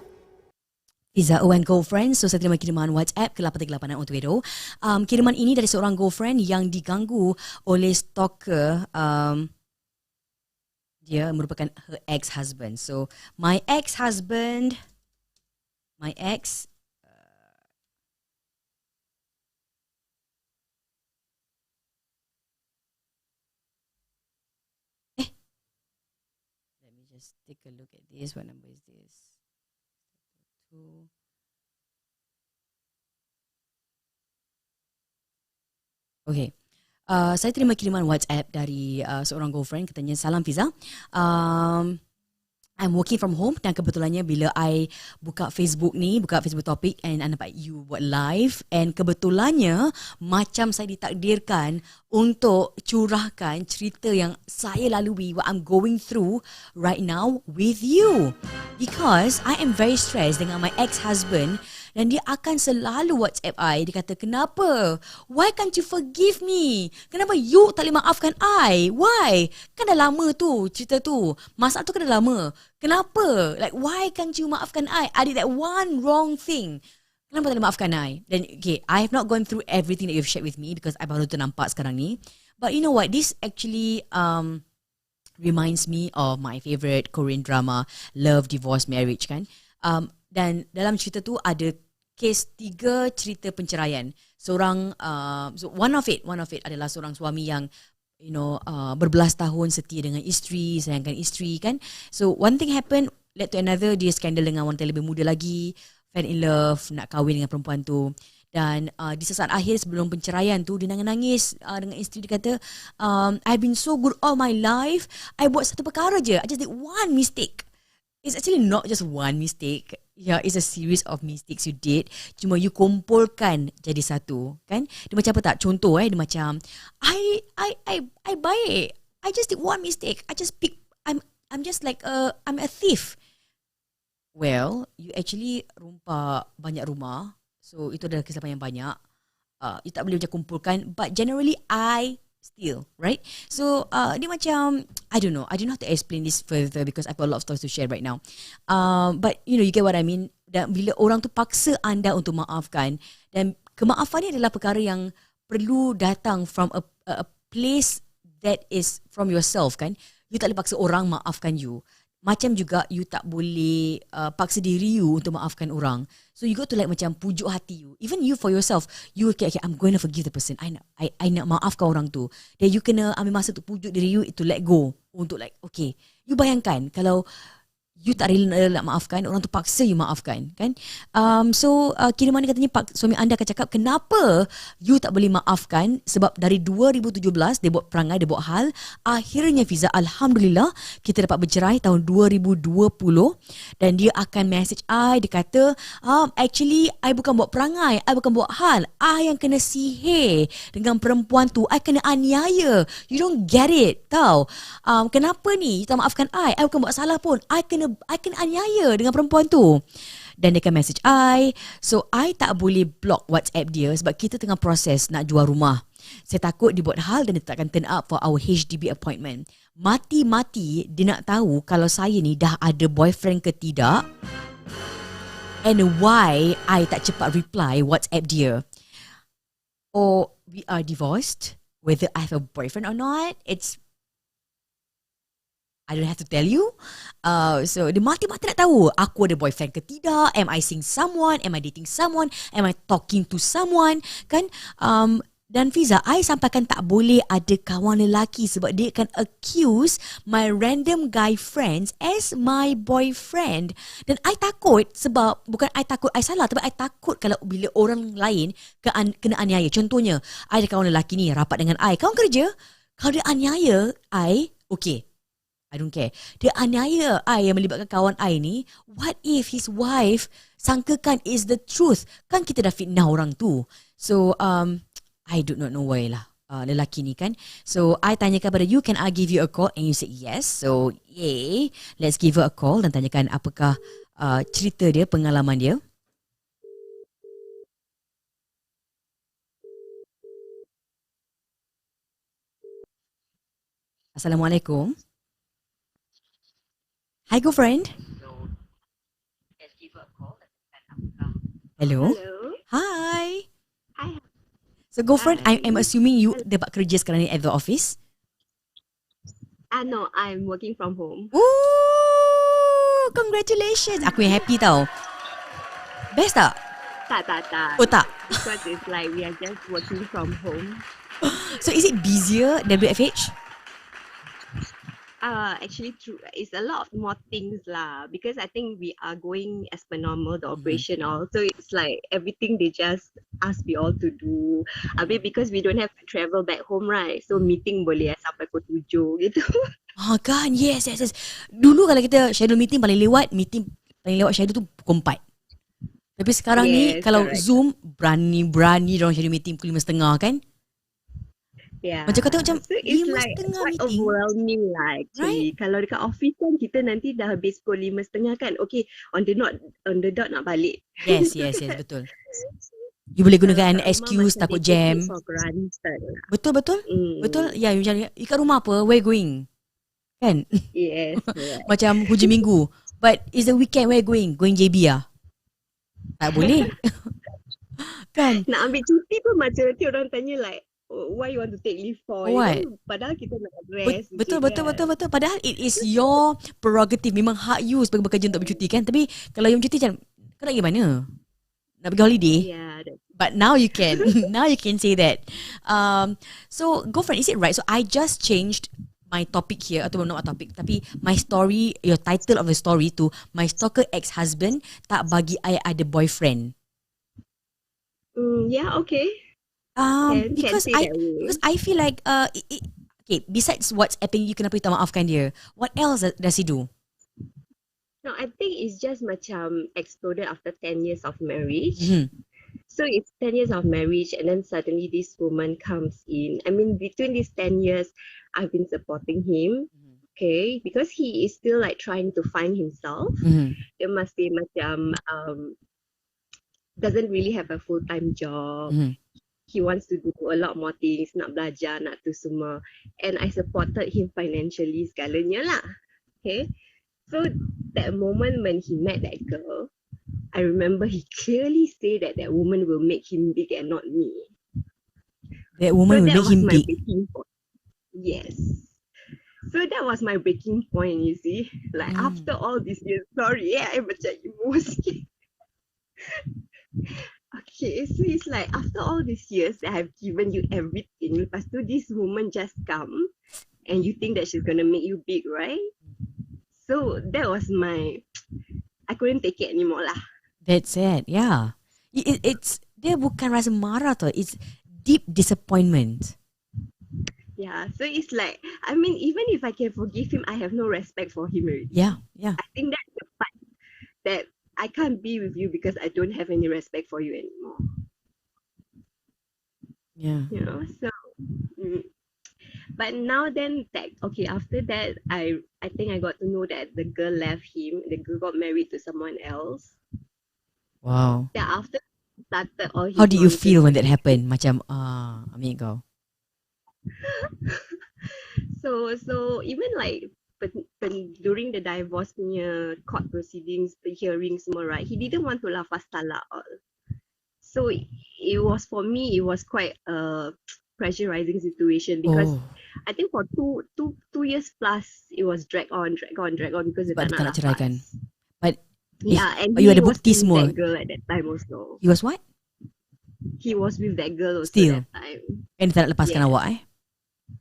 S1: Fiza O and Girlfriends. So saya terima kiriman WhatsApp ke 838 untuk Edo. Kiriman ini dari seorang girlfriend yang diganggu oleh stalker. Dia merupakan her ex-husband. So my ex-husband, my ex, let me just take a look at this. What number is this? 2. Okay. Saya terima kiriman WhatsApp dari seorang girlfriend. Katanya, salam Fiza. I'm working from home dan kebetulannya bila I buka Facebook topik and I nampak you buat live and kebetulannya macam saya ditakdirkan untuk curahkan cerita yang saya lalui, what I'm going through right now with you. Because I am very stressed dengan my ex-husband dan dia akan selalu WhatsApp I. Dia kata, kenapa? Why can't you forgive me? Kenapa you tak boleh maafkan I? Why? Kan dah lama tu cerita tu. Masalah tu kan dah lama. Kenapa? Like, why can't you maafkan I? I did that one wrong thing. Kenapa tak boleh maafkan I? Dan okay, I have not gone through everything that you've shared with me because I baru ternampak sekarang ni. But you know what? This actually reminds me of my favourite Korean drama, Love, Divorce, Marriage kan. Dan dalam cerita tu ada kes 3 cerita penceraian. Seorang, so one of it adalah seorang suami yang berbelas tahun setia dengan isteri, sayangkan isteri kan. So one thing happened, led to another, dia skandal dengan wanita lebih muda lagi, fell in love, nak kahwin dengan perempuan tu. Dan di sesaat akhir sebelum penceraian tu, dia nangis dengan isteri. Dia kata, I've been so good all my life. I buat satu perkara je. I just did one mistake. It's actually not just one mistake. Yeah, it's a series of mistakes you did. Cuma you kumpulkan jadi satu, kan? Dia macam apa tak? Contoh dia macam I baik. I just did one mistake. I just pick. I'm just like I'm a thief. Well, you actually rompak banyak rumah. So itu adalah kesilapan yang banyak. You tak boleh macam kumpulkan. But generally I steal, right? So dia macam, I don't know how to explain this further because I've got a lot of stories to share right now. But you get what I mean. Dan bila orang tu paksa anda untuk maafkan, dan kemaafan ni adalah perkara yang perlu datang from a place that is from yourself kan. You tak boleh paksa orang maafkan you. macam juga you tak boleh paksa diri you untuk maafkan orang. So you got to like macam pujuk hati you. Even you for yourself, you okay, I'm going to forgive the person. I nak maafkan orang tu. Then you kena ambil masa untuk pujuk diri you to let go. Untuk like, okay, you bayangkan kalau you tak rela nak maafkan, orang tu paksa you maafkan, kan? So kira mana katanya suami anda akan cakap, kenapa you tak boleh maafkan? Sebab dari 2017 dia buat perangai, dia buat hal. Akhirnya Fiza, Alhamdulillah, kita dapat bercerai tahun 2020. Dan dia akan message I, dia kata, actually I bukan buat perangai, I bukan buat hal, I yang kena sihir dengan perempuan tu, I kena aniaya. You don't get it, tau. Kenapa ni you tak maafkan I bukan buat salah pun, I kena aniaya dengan perempuan tu. Dan dia akan message I. So I tak boleh block WhatsApp dia sebab kita tengah proses nak jual rumah. Saya takut dia buat hal dan dia tak akan turn up for our HDB appointment. Mati-mati dia nak tahu kalau saya ni dah ada boyfriend ke tidak, and why I tak cepat reply WhatsApp dia. Or we are divorced, whether I have a boyfriend or not, I don't have to tell you. So dia mati-mati nak tahu aku ada boyfriend ke tidak. Am I seeing someone? Am I dating someone? Am I talking to someone? Kan? Dan Fiza, I sampaikan tak boleh ada kawan lelaki sebab dia akan accuse my random guy friends as my boyfriend. Dan I takut sebab, bukan I takut I salah, tapi I takut kalau bila orang lain kena aniaya. Contohnya, I ada kawan lelaki ni rapat dengan I, kawan kerja. Kalau dia aniaya I, okay, I don't care. Dia aniaya I yang melibatkan kawan I ni. What if his wife sangkakan is the truth? Kan kita dah fitnah orang tu. So, I do not know why lah lelaki ni kan. So, I tanyakan pada you, can I give you a call? And you said yes. So, yay. Let's give her a call dan tanyakan apakah cerita dia, pengalaman dia. Assalamualaikum. Hi, girlfriend. Hello.
S3: Hello.
S1: Hi.
S3: Hi.
S1: So, girlfriend,
S3: Hi.
S1: I'm assuming you dapat kerja sekarang ni at the office?
S3: No, I'm working from home.
S1: Ooh, congratulations. Aku yang happy tau. Best tak?
S3: Tak.
S1: Oh, tak.
S3: Because it's like we are just working from home.
S1: So, is it busier WFH?
S3: Actually, true. It's a lot more things lah. Because I think we are going as per normal, the operation all. So it's like everything they just ask we all to do. Because we don't have to travel back home, right? So meeting boleh sampai pukul 7 gitu.
S1: Kan, yes. Dulu kalau kita schedule meeting paling lewat schedule tu pukul 4. Tapi sekarang ni kalau correct. Zoom berani diorang schedule meeting pukul 5.30 kan?
S3: Yeah.
S1: Macam kau tengok macam
S3: so
S1: 5.30
S3: it's like quite
S1: meeting.
S3: overwhelming lah actually. Right? Kalau dekat office kan kita nanti dah habis pukul 5.30 kan. Okay, on the dot nak balik.
S1: Yes, betul. You boleh gunakan excuse takut jam. Betul. Betul. Ya, macam ikat rumah apa? Where going? Kan?
S3: Yes.
S1: Macam hujung minggu. But is the weekend, where going? Going JB ah? Tak boleh. Kan?
S3: Nak ambil cuti pun macam nanti orang tanya like, why you want to take leave for?
S1: What?
S3: Padahal kita nak rest.
S1: Betul. Padahal it is your prerogative. Memang hak you sebagai bekerja untuk bercuti kan. Tapi kalau you bercuti macam, kau nak pergi mana? Nak pergi holiday?
S3: Yeah.
S1: But now you can. Now you can say that. So, girlfriend, is it right? So, I just changed my topic here. Atau not my topic. Tapi my story, your title of the story to my stalker ex-husband tak bagi I ada boyfriend.
S3: Yeah, okay.
S1: Because I feel like okay, besides what's happening, you kenapa you tak maafkan dia? What else does he do?
S3: No, I think it's just macam exploded after 10 years of marriage. So it's 10 years of marriage and then suddenly this woman comes in. I mean, between these 10 years, I've been supporting him. Okay, because he is still like trying to find himself. Dia masih macam doesn't really have a full-time job. He wants to do a lot more things, nak belajar, nak tu semua. And I supported him financially segalanya lah. Okay. So that moment when he met that girl, I remember he clearly said that woman will make him big and not me.
S1: That woman will make him big?
S3: Yes. So that was my breaking point, you see. Like after all these years, sorry, I macam emosi. Okay, so it's like after all these years that I've given you everything, lepas tu this woman just come and you think that she's gonna make you big, right? So that was I couldn't take it anymore lah.
S1: That's it. Yeah. It's dia bukan rasa marah tau. It's deep disappointment.
S3: Yeah, so it's like, I mean, even if I can forgive him, I have no respect for him already.
S1: Yeah.
S3: I think that's the part that I can't be with you because I don't have any respect for you anymore.
S1: Yeah.
S3: You know, so. But now then, okay, after that, I think I got to know that the girl left him. The girl got married to someone else.
S1: Wow.
S3: Yeah, after started all his
S1: How do you
S3: nonsense
S1: feel when that
S3: again.
S1: happened? Macam ambil kau.
S3: So even like during the divorce punya court proceedings, the hearings semua, right? He didn't want to lafaz talak all. So it was, for me, it was quite a pressurizing situation because I think for two years plus it was drag on because dia
S1: Sebab
S3: tak
S1: dia
S3: nak
S1: tak nak ceraikan.
S3: lafaz.
S1: But
S3: Yeah, and
S1: you
S3: he
S1: ada
S3: was
S1: bukti
S3: with
S1: semua.
S3: that girl at that time also.
S1: He was what?
S3: He was with that girl also
S1: Still.
S3: that time.
S1: And dia tak nak lepaskan
S3: Yes.
S1: awak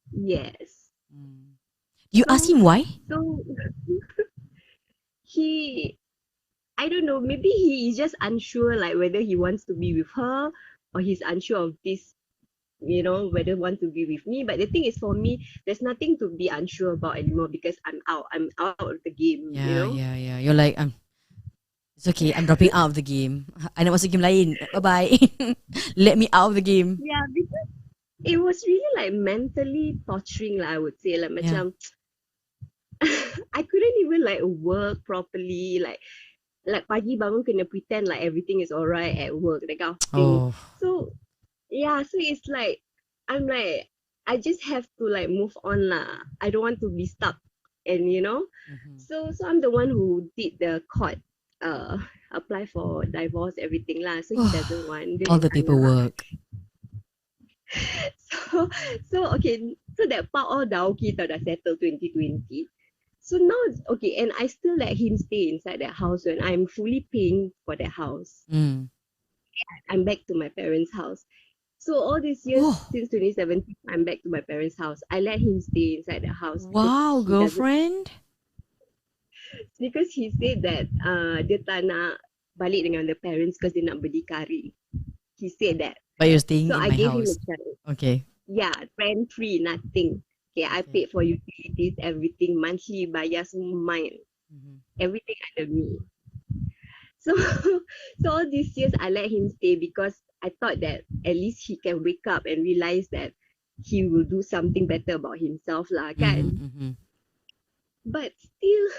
S3: Yes.
S1: You ask him why?
S3: So he, I don't know, maybe he is just unsure like whether he wants to be with her or he's unsure of this, you know, whether want to be with me. But the thing is, for me, there's nothing to be unsure about anymore because I'm out of the game, you know.
S1: Yeah. You're like, it's okay, I'm dropping out of the game. I nak masuk game lain. Bye-bye. Let me out of the game.
S3: Yeah, because it was really like mentally torturing lah, I would say. Like macam I couldn't even like work properly. Like pagi bangun kena pretend like everything is alright at work, that kind of thing. So yeah, so it's like I'm like, I just have to like move on lah. I don't want to be stuck, and you know. So I'm the one who did the court apply for divorce, everything lah. So he doesn't want
S1: all the paperwork.
S3: So okay, so that part all dah okay tau, dah settle 2020. So now it's okay, and I still let him stay inside that house when I'm fully paying for that house. I'm back to my parents' house. So all these years since 2017, I'm back to my parents' house. I let him stay inside the house.
S1: Wow, girlfriend.
S3: Because he said that dia tak nak balik dengan the parents because dia nak berdikari. He said that.
S1: But you're staying
S3: so
S1: in
S3: I
S1: my
S3: gave
S1: house.
S3: him a chance.
S1: Okay.
S3: Yeah, rent free, nothing. Okay, I paid for utilities, everything, monthly bayar semua mine. Everything under me. So all these years I let him stay because I thought that at least he can wake up and realize that he will do something better about himself lah, kan? But still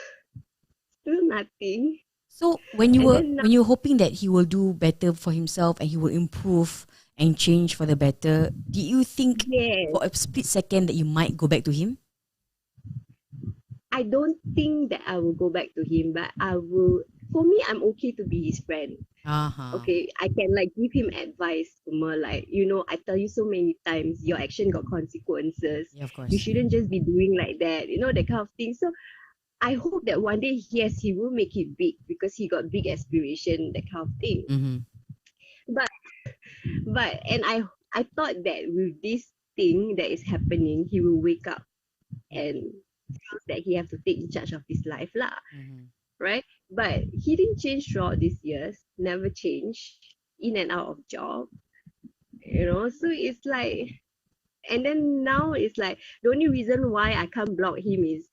S3: nothing.
S1: So when you were hoping that he will do better for himself and he will improve and change for the better, did you think for a split second that you might go back to him?
S3: I don't think that I will go back to him, but I will. For me, I'm okay to be his friend. Okay, I can like give him advice, more like, you know, I tell you so many times, your action got consequences.
S1: Yeah, of course.
S3: You shouldn't just be doing like that, you know, that kind of thing. So I hope that one day, yes, he will make it big because he got big aspiration, that kind of thing. But and I thought that with this thing that is happening, he will wake up and feels that he have to take charge of his life lah. Right? But he didn't change throughout these years, never changed, in and out of job, you know. So it's like, and then now it's like the only reason why I can't block him is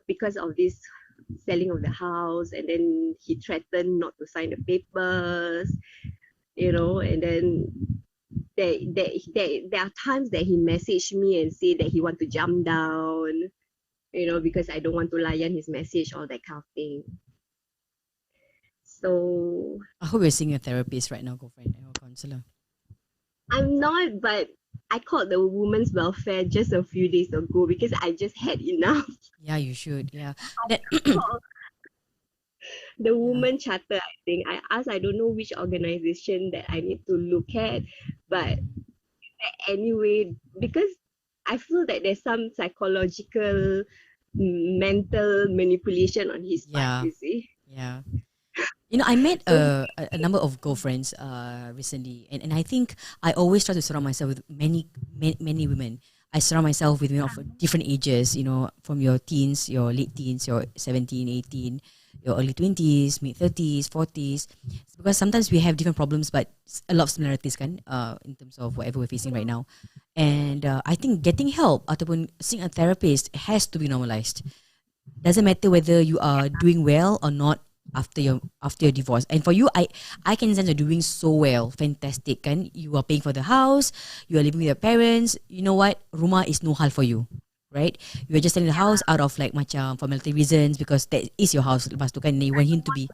S3: because of this selling of the house, and then he threatened not to sign the papers, you know. And then there are times that he messaged me and say that he want to jump down, you know, because I don't want to layan his message, all that kind of thing. So
S1: I hope you're seeing a therapist right now, girlfriend, or counselor.
S3: I'm not, but I called the women's welfare just a few days ago because I just had enough.
S1: Yeah, you should. Yeah.
S3: The woman charter, I think. I asked, I don't know which organization that I need to look at, but anyway, because I feel that there's some psychological, mental manipulation on his part,
S1: Yeah.
S3: you see.
S1: Yeah. You know, I met
S3: So he,
S1: a number of girlfriends recently, and I think I always try to surround myself with many women. I surround myself with women of different ages, you know, from your teens, your late teens, your 17, 18, your early 20s, mid 30s, 40s. Because sometimes we have different problems, but a lot of similarities kan, in terms of whatever we're facing right now. And I think getting help ataupun seeing a therapist has to be normalized. Doesn't matter whether you are doing well or not after your divorce. And for you, I can sense you're doing so well, fantastic kan. You are paying for the house, you are living with your parents. You know what, rumah is no hal for you, right? You are just selling the house out of like macam formality reasons because that is your house. Lepas tu kan you want him to be.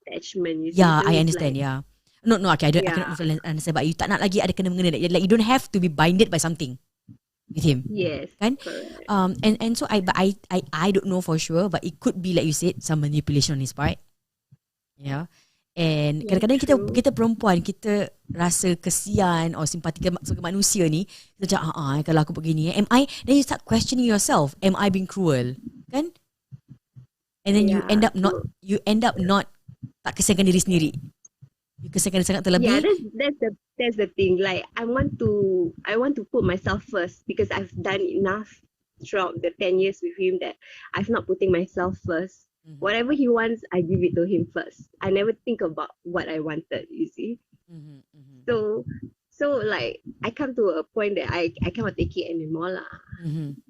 S3: attachment, you see.
S1: Yeah,
S3: So
S1: I
S3: it's
S1: understand.
S3: like,
S1: Yeah. No, okay, I
S3: yeah,
S1: cannot understand, but you tak nak lagi ada kena mengena. Like you don't have to be binded by something with him,
S3: yes,
S1: kan?
S3: correct.
S1: And so I don't know for sure, but it could be like you said, some manipulation on his part. Yeah. And
S3: Yeah,
S1: kadang-kadang kita
S3: true.
S1: kita perempuan, kita rasa kesian or simpati ke manusia ni, kita macam kalau aku begini, am I, then you start questioning yourself, am I being cruel, kan? And then you end
S3: Yeah,
S1: up not
S3: so
S1: tak kesiankan diri sendiri. You kesiankan sangat
S3: yeah,
S1: terlebih.
S3: that's the thing. Like I want to put myself first because I've done enough throughout the 10 years with him that I've not putting myself first.
S1: Mhm,
S3: Whatever he wants, I give it to him first. I never think about what I wanted, you see.
S1: mhm, mhm,
S3: So like I come to a point that I cannot take it anymore lah.
S1: mhm.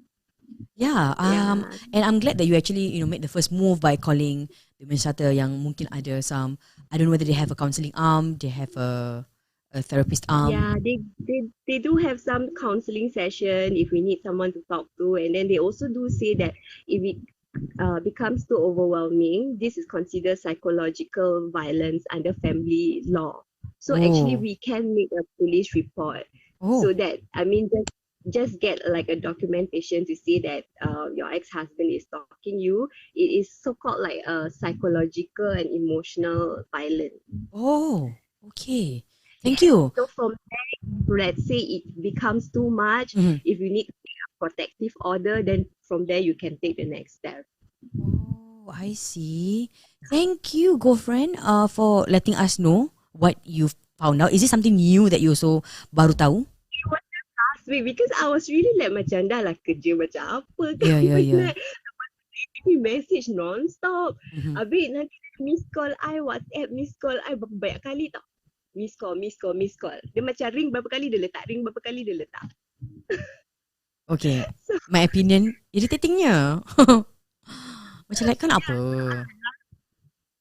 S1: Yeah,
S3: Yeah.
S1: and I'm glad that you actually, you know, made the first move by calling the Menstrata yang mungkin ada some, I don't know whether they have a counselling arm, they have a therapist arm.
S3: Yeah, they do have some counseling session if we need someone to talk to, and then they also do say that if it becomes too overwhelming, this is considered psychological violence under family law. So actually,
S1: Oh,
S3: we can make a police report
S1: oh,
S3: so that I mean just get like a documentation to say that your ex-husband is stalking you. It is so-called like a psychological and emotional violence.
S1: oh, okay. Thank you.
S3: So from there, let's say it becomes too much,
S1: Mhm.
S3: if you need to take a protective order, then from there you can take the next step.
S1: Oh, I see. Thank you, girlfriend, for letting us know what you've found out. Is it something new that you also baru tahu?
S3: It was just last week because I was really like macam dah lah kerja macam apa kan
S1: Yeah, yeah, yeah.
S3: penat. Ni message non-stop.
S1: Mhm.
S3: Habis nanti miss call I, WhatsApp miss call I berapa banyak kali tau. Miss call, miss call, miss call. Dia macam ring berapa kali dia letak, ring berapa kali dia letak.
S1: Okay,
S3: So
S1: my opinion, irritatingnya. Macam like kan apa?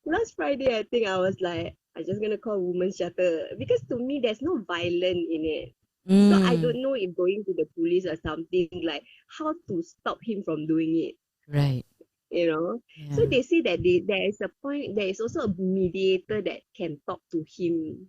S3: last Friday, I think I was like, I'm just gonna call women's shelter because to me there's no violence in it. So I
S1: Mm,
S3: don't know if going to the police or something like how to stop him from doing it.
S1: right.
S3: You know, so
S1: Yeah.
S3: they say that there is a point. There is also a mediator that can talk to him,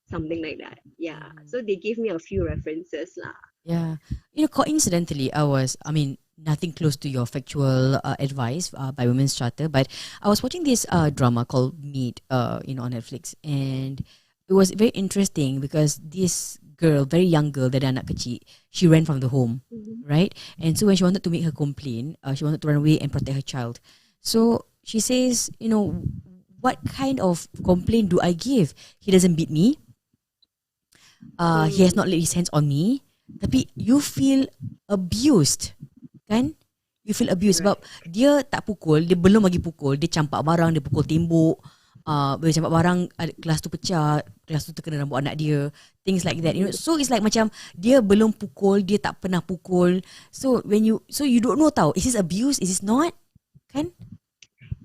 S3: something like that. Yeah.
S1: Mhm.
S3: So they gave me a few references lah.
S1: Yeah. You know, coincidentally, I mean, nothing close to your factual advice by Women's Charter, but I was watching this drama called Meet, on Netflix. And it was very interesting because this girl, very young girl, dari anak kecil, she ran from the home,
S3: Mhm.
S1: right? And so when she wanted to make her complaint, she wanted to run away and protect her child. So she says, what kind of complaint do I give? He doesn't beat me. He has not laid his hands on me. Tapi you feel abused, kan? You feel abused sebab dia tak pukul, dia belum lagi pukul, dia campak barang, dia pukul tembok, dia campak barang, kelas tu pecah, kelas tu terkena rambut anak dia, things like that. So it's like macam dia belum pukul, dia tak pernah pukul. So you don't know tau, is this abuse, is this not? Kan?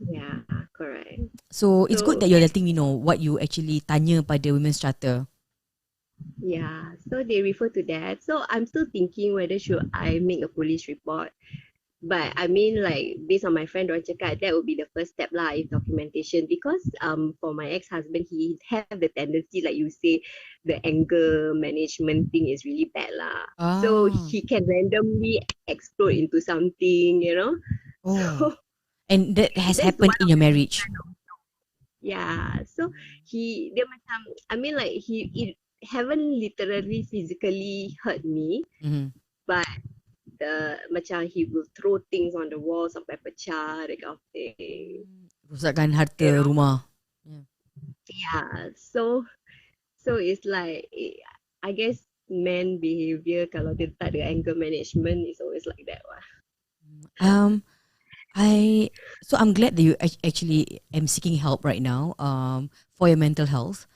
S3: Yeah, correct.
S1: So it's good
S3: So
S1: that you're letting me know what you actually tanya pada Women's Charter.
S3: yeah, so they refer to that. So I'm still thinking whether should I make a police report. But I mean, like based on my friend, orang cakap that would be the first step lah, is documentation. Because for my ex-husband, he have the tendency, like you say, the anger management thing is really bad lah. So
S1: Ah,
S3: he can randomly explode into something, you know.
S1: oh.
S3: So
S1: And that has
S3: that's
S1: happened
S3: one
S1: in
S3: of
S1: your
S3: the
S1: marriage.
S3: yeah. So dia macam, I mean, like he it haven't literally physically hurt me,
S1: Mm-hmm.
S3: but macam he will throw things on the walls sampai pecah, that kind of thing.
S1: Rosakkan harta rumah.
S3: Yeah, so it's like I guess man behavior kalau dia tak ada anger management is always like that lah.
S1: I'm glad that you actually am seeking help right now for your mental health.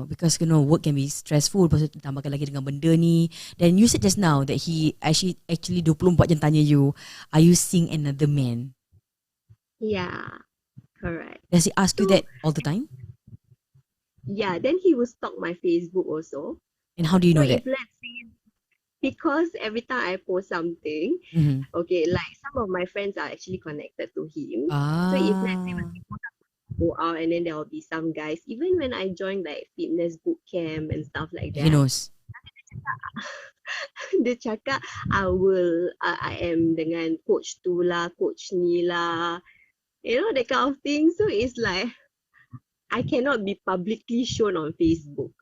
S1: Because work can be stressful. Lepas tu tambahkan lagi dengan benda ni. Then you said just now that he actually 24 jam tanya you, are you seeing another man?
S3: Yeah, correct.
S1: Does he ask you that all the time?
S3: Yeah, then he will stalk my Facebook also.
S1: And how do you know
S3: So
S1: that?
S3: if let's say, because every time I post something, okay, like some of my friends are actually connected to him. So if let's say when people go out and then there will be some guys, even when I join like fitness boot camp and stuff like that,
S1: He knows.
S3: dia cakap I am dengan coach tu lah, coach ni lah, that kind of thing. So it's like I cannot be publicly shown on Facebook.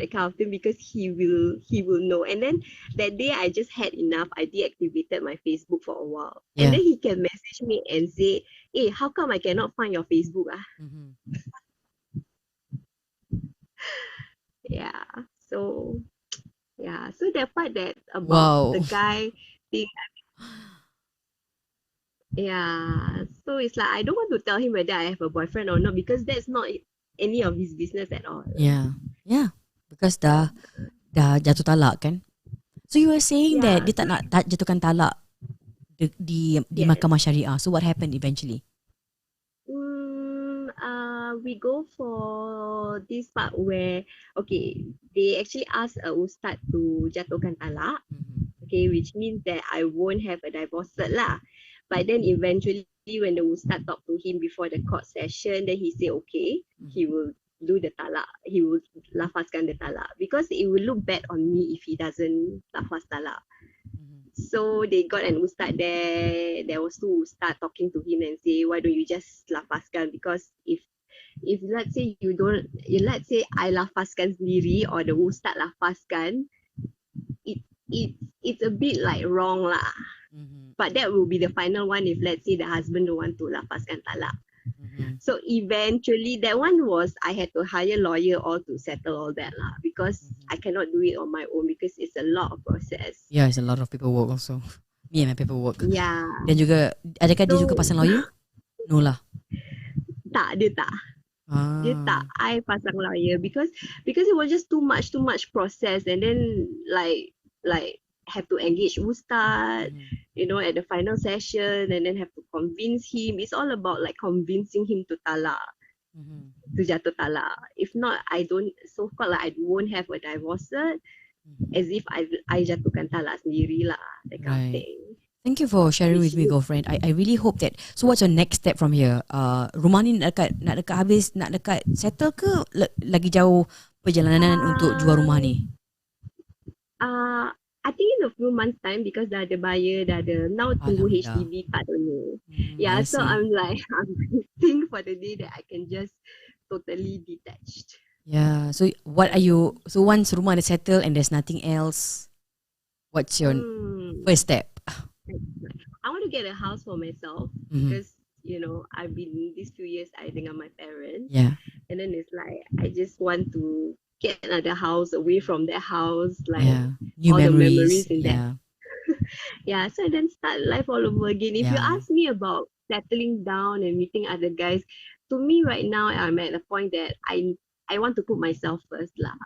S3: That kind of thing, because he will know. And then that day I just had enough. I deactivated my Facebook for a while.
S1: Yeah.
S3: And then he can message me and say, hey, how come I cannot find your Facebook? Yeah. So that part that about the guy thing, yeah. So it's like I don't want to tell him whether I have a boyfriend or not, because that's not any of his business at all.
S1: Yeah. Because dah jatuh talak kan. So you were saying that dia tak nak jatuhkan talak di mahkamah syariah. So what happened eventually?
S3: We go for this part where, okay, they actually ask a ustad to jatuhkan talak, okay, which means that I won't have a divorce cert lah. But then eventually when the ustad talked to him before the court session, then he said, okay, he will do the talak. He will lafazkan the talak, because it will look bad on me if he doesn't lafaz talak. So they got an ustad there. There was two ustad talking to him and say, why don't you just lafazkan? Because if let's say let's say I lafazkan sendiri or the ustad lafazkan, it's a bit like wrong lah. But that will be the final one if let's say the husband don't want to lafazkan talak. So eventually that one was I had to hire lawyer all to settle all that lah, because I cannot do it on my own, because it's a lot of process.
S1: Yeah, it's a lot of paperwork also. Me and my paperwork.
S3: Yeah.
S1: Dan juga, adakah dia juga pasang lawyer? No lah.
S3: Dia tak. Dia tak. I pasang lawyer because it was just too much process, and then like have to engage ustad, at the final session, and then have to convince him. It's all about like convincing him to talak, to jatuh talak. If not, I don't, so called like I won't have a divorce cert, as if I jatuhkan talak sendiri lah, that kind of thing.
S1: Thank you for sharing with me, girlfriend. I really hope that. So what's your next step from here? Rumah ni nak dekat habis, nak dekat settle ke lagi jauh perjalanan untuk jual rumah ni?
S3: I think in a few months time, because dah ada buyer, dah ada, now tunggu HDB part only. So I'm waiting for the day that I can just totally detached.
S1: Yeah. So so once rumah dah settle and there's nothing else, what's your first step?
S3: I want to get a house for myself, because I've been these few years I dengan my parents.
S1: Yeah.
S3: And then it's like I just want to get another house away from that house, like
S1: new
S3: all
S1: memories.
S3: the memories in that. So then start life all over again. If you ask me about settling down and meeting other guys, to me right now I'm at a point that I want to put myself first lah.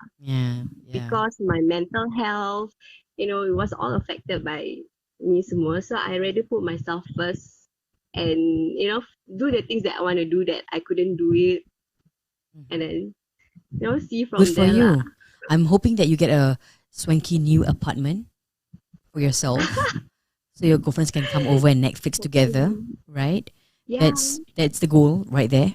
S3: Because my mental health, it was all affected by ni semua. So I rather put myself first and do the things that I want to do that I couldn't do it, and then see from
S1: Good for
S3: there
S1: you.
S3: lah.
S1: I'm hoping that you get a swanky new apartment for yourself, so your girlfriends can come over and Netflix together, right?
S3: Yeah.
S1: That's the goal right there.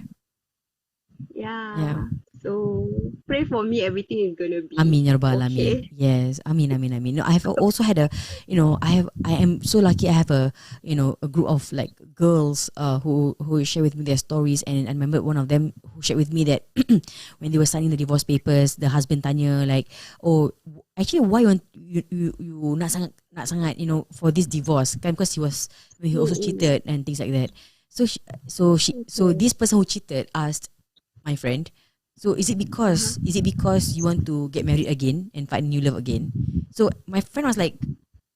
S3: Yeah. So pray for me. Everything is gonna be
S1: Amin ya rabbal alamin.
S3: okay.
S1: Yes, amin amin amin. No, I have also had a, I am so lucky. I have a group of like girls who share with me their stories, and I remember one of them who shared with me that when they were signing the divorce papers, the husband tanya like, oh, actually why you nak sangat for this divorce kan, because he also cheated and things like that. So this person who cheated asked my friend, so is it because you want to get married again and find new love again? So my friend was like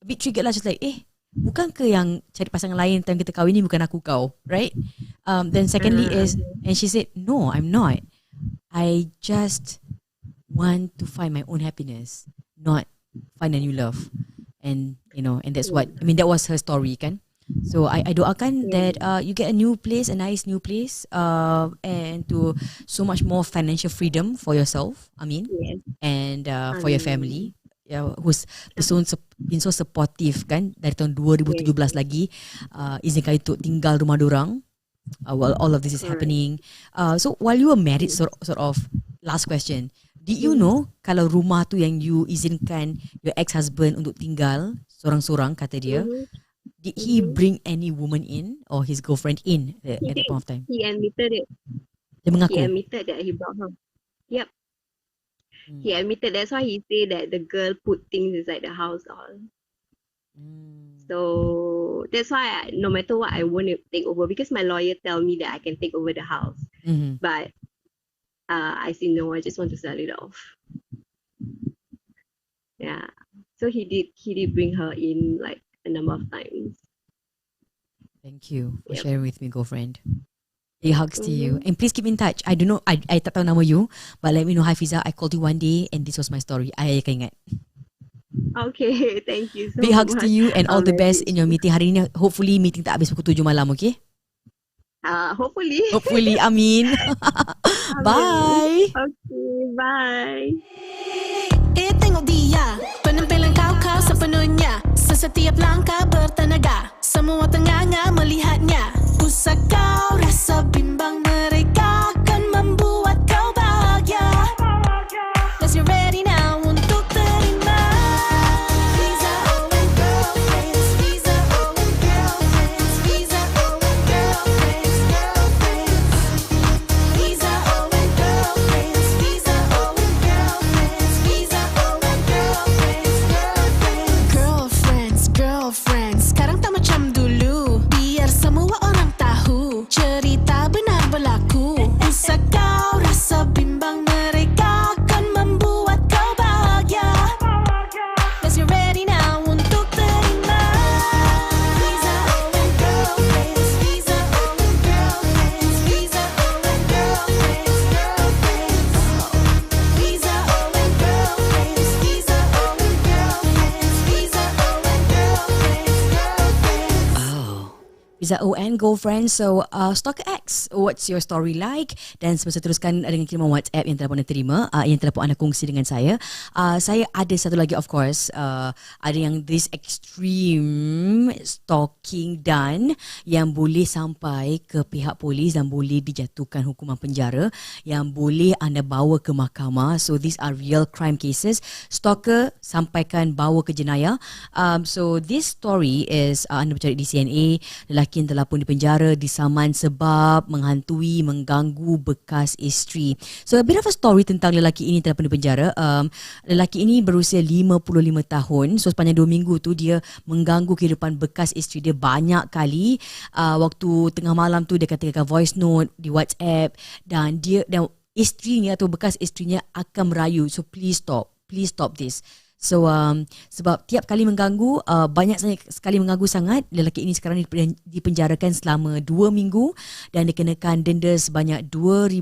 S1: a bit triggered lah, just like, bukan ke yang cari pasangan lain time kita kahwin ni bukan aku kau, right? Then secondly is, and she said, no, I'm not. I just want to find my own happiness, not find a new love. And and that's what I mean, that was her story kan. So I doakan that you get a new place, a nice new place, and to so much more financial freedom for yourself. Amin.
S3: Yes.
S1: And for your family, who's been so supportive kan dari tahun 2017 lagi, izinkan untuk tinggal rumah dorang while all of this is happening. So while you were married, sort of, last question, did you know kalau rumah tu yang you izinkan your ex-husband untuk tinggal sorang-sorang, kata dia, did he bring any woman in or his girlfriend in at that point of time?
S3: He admitted it.
S1: Dia mengaku.
S3: He admitted that he brought her. Yep. He admitted. That's why he said that the girl put things inside the house all. So that's why no matter what, I won't take over, because my lawyer tell me that I can take over the house. But I say no, I just want to sell it off. Yeah. So he did bring her in like a number of times.
S1: Thank you for sharing with me, girlfriend. Big hugs to you. And please keep in touch. I don't know, I tak tahu nama you, but let me know, hi Fiza, I called you one day and this was my story. I akan ingat.
S3: Okay, thank you so
S1: Big
S3: much.
S1: hugs to you and all the best in your meeting hari ni. Hopefully meeting tak habis pukul 7 malam, okay?
S3: Hopefully.
S1: Hopefully, amin. Bye.
S3: Okay, bye.
S2: Tengok dia, penampilan kau sepenuhnya. Setiap langkah bertenaga, semua tenganga melihatnya. Usah kau rasa bimbang, mereka akan membuat kau bahagia. Cause you're ready now untuk terima. Fiza O and girlfriends, Fiza O and girlfriends, Fiza O and girlfriends, Fiza O and girlfriends, Fiza O and girlfriends, Fiza O and girlfriends. Sekarang tak macam dulu, biar semua orang tahu cerita benar berlaku. Usah kau rasa bimbang, mereka akan membuat kau bahagia. Cause you're ready now untuk terima. Fiza O and girlfriends, Fiza O and girlfriends, Fiza O and girlfriends, Fiza O and girlfriends, Fiza O and girlfriends, Fiza O and girlfriends.
S1: Fiza O and girlfriend. So Stalker X, what's your story like? Dan semasa teruskan dengan kiriman WhatsApp yang telah pun anda terima, yang telah pun anda kongsi dengan saya. Saya ada satu lagi, of course, ada yang this extreme stalking dan yang boleh sampai ke pihak polis dan boleh dijatuhkan hukuman penjara, yang boleh anda bawa ke mahkamah. So these are real crime cases. Stalker sampaikan bawa ke jenayah. So this story is anda bercari di CNA. Lelaki yang telah pun dipenjara disaman sebab menghantui, mengganggu bekas isteri. So a bit of a story tentang lelaki ini telah pun dipenjara. Lelaki ini berusia 55 tahun. So sepanjang 2 minggu tu dia mengganggu kehidupan bekas isteri dia banyak kali. Waktu tengah malam tu dia katakan voice note di WhatsApp, dan isterinya atau bekas isterinya akan merayu. So please stop this. So sebab tiap kali mengganggu, banyak sekali mengganggu sangat, lelaki ini sekarang dipenjarakan selama 2 minggu dan dikenakan denda sebanyak $2,000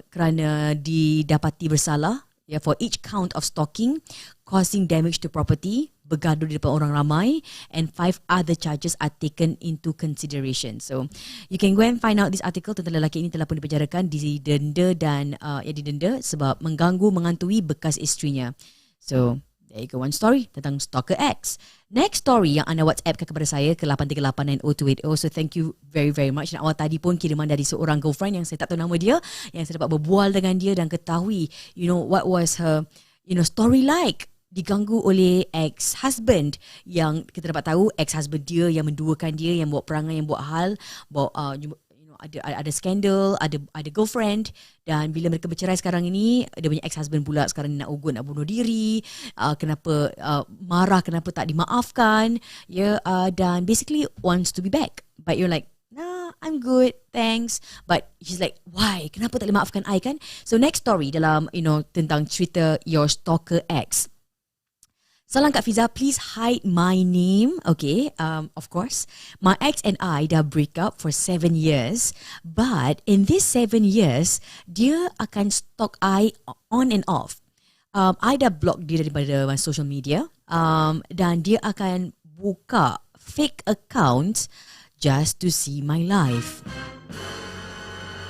S1: kerana didapati bersalah for each count of stalking, causing damage to property, bergaduh di depan orang ramai, and 5 other charges are taken into consideration. So you can go and find out this article tentang lelaki ini telah pun dipenjarakan, didenda dan didenda sebab mengganggu, menghantui bekas isterinya. So there you go, one story tentang Stalker X. Next story yang anda WhatsAppkan kepada saya ke 8389028. So thank you very very much. Dan awal tadi pun kiriman dari seorang girlfriend yang saya tak tahu nama dia, yang saya dapat berbual dengan dia dan ketahui what was her story like. Diganggu oleh ex-husband yang kita dapat tahu ex-husband dia yang menduakan dia, yang buat perangai, yang buat hal, ada skandal, ada girlfriend, dan bila mereka bercerai sekarang ini, dia punya ex-husband pula sekarang nak ugut, nak bunuh diri, kenapa marah, kenapa tak dimaafkan, dan basically wants to be back, but you're like, nah, I'm good, thanks. But he's like, why? Kenapa tak boleh maafkan I kan? So next story dalam tentang cerita your stalker ex. Salam Kak Fiza, please hide my name. Okay, of course. My ex and I dah break up for 7 years. But in this 7 years, dia akan stalk I on and off. I dah block dia daripada my social media. Dan dia akan buka fake accounts just to see my life.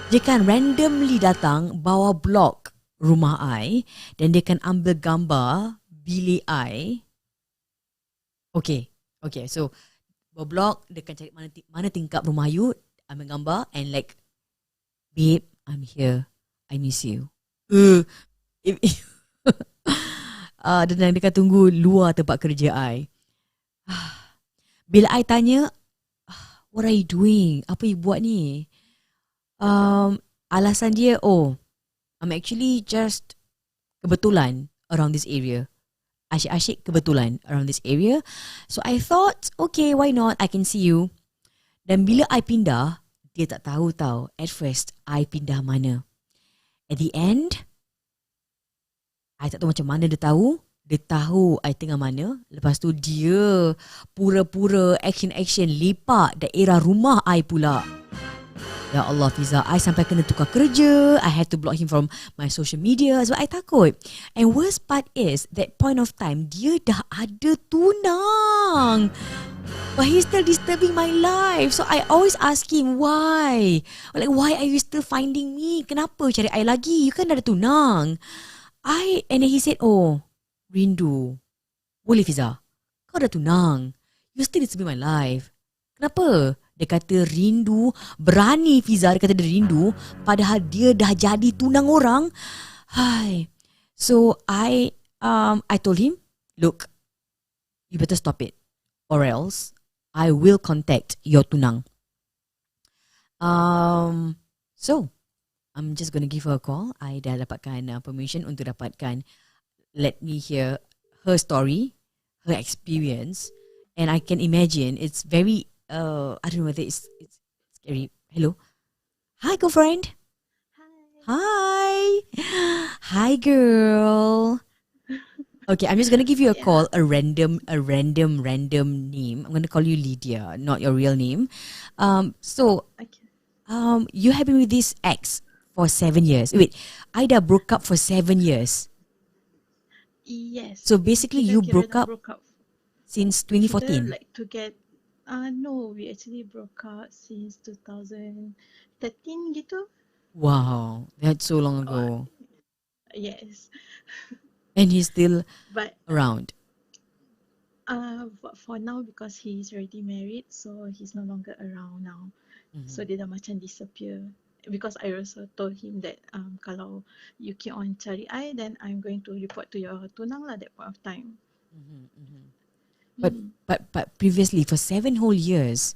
S1: Dia kan randomly datang bawa blok rumah I. Dan dia kan ambil gambar bilik I. Okay, so berblok, dia akan cari mana tingkap rumah you, ambil gambar and like, babe, I'm here, I miss you. Dan dia akan tunggu luar tempat kerja I. Bila I tanya, what are you doing? Apa you buat ni? Alasan dia, I'm actually just kebetulan around this area. Asyik-asyik kebetulan around this area. So I thought, okay, why not? I can see you. Dan bila I pindah, dia tak tahu tau. At first, I pindah mana. At the end, I tak tahu macam mana dia tahu. Dia tahu I tengah mana. Lepas tu dia pura-pura action lepak daerah rumah I pula. Ya Allah Fiza, I sampai kena tukar kerja. I had to block him from my social media sebab I takut. And worst part is, that point of time, dia dah ada tunang. But he's still disturbing my life. So I always ask him, why? Like, why are you still finding me? Kenapa cari I lagi? You kan dah ada tunang. And then he said, rindu. Boleh Fiza, kau dah tunang. You still disturbing my life. Kenapa? Dia kata rindu. Berani Fiza, dia kata dia rindu, padahal dia dah jadi tunang orang. Hai. So I told him, look, you better stop it, or else I will contact your tunang. So I'm just gonna give her a call. I dah dapatkan permission untuk dapatkan, let me hear her story, her experience, and I can imagine it's very I don't know whether it's scary. Hello. Hi, girlfriend. Hi. Hi, girl. Okay, I'm just gonna give you a call, a random name. I'm gonna call you Lydia, not your real name. So, you have been with this ex for 7 years. Wait, I dah broke up for 7 years.
S4: Yes.
S1: So basically, you broke up since 2014.
S4: Kita like to get no, we actually broke up since 2013 gitu.
S1: Wow, that's so long ago.
S4: Yes.
S1: And he's still
S4: But
S1: around.
S4: For now, because he's already married, so he's no longer around now. So dia dah macam disappear. Because I also told him that kalau you keep on cari I, then I'm going to report to your tunang lah that point of time.
S1: But previously for 7 whole years.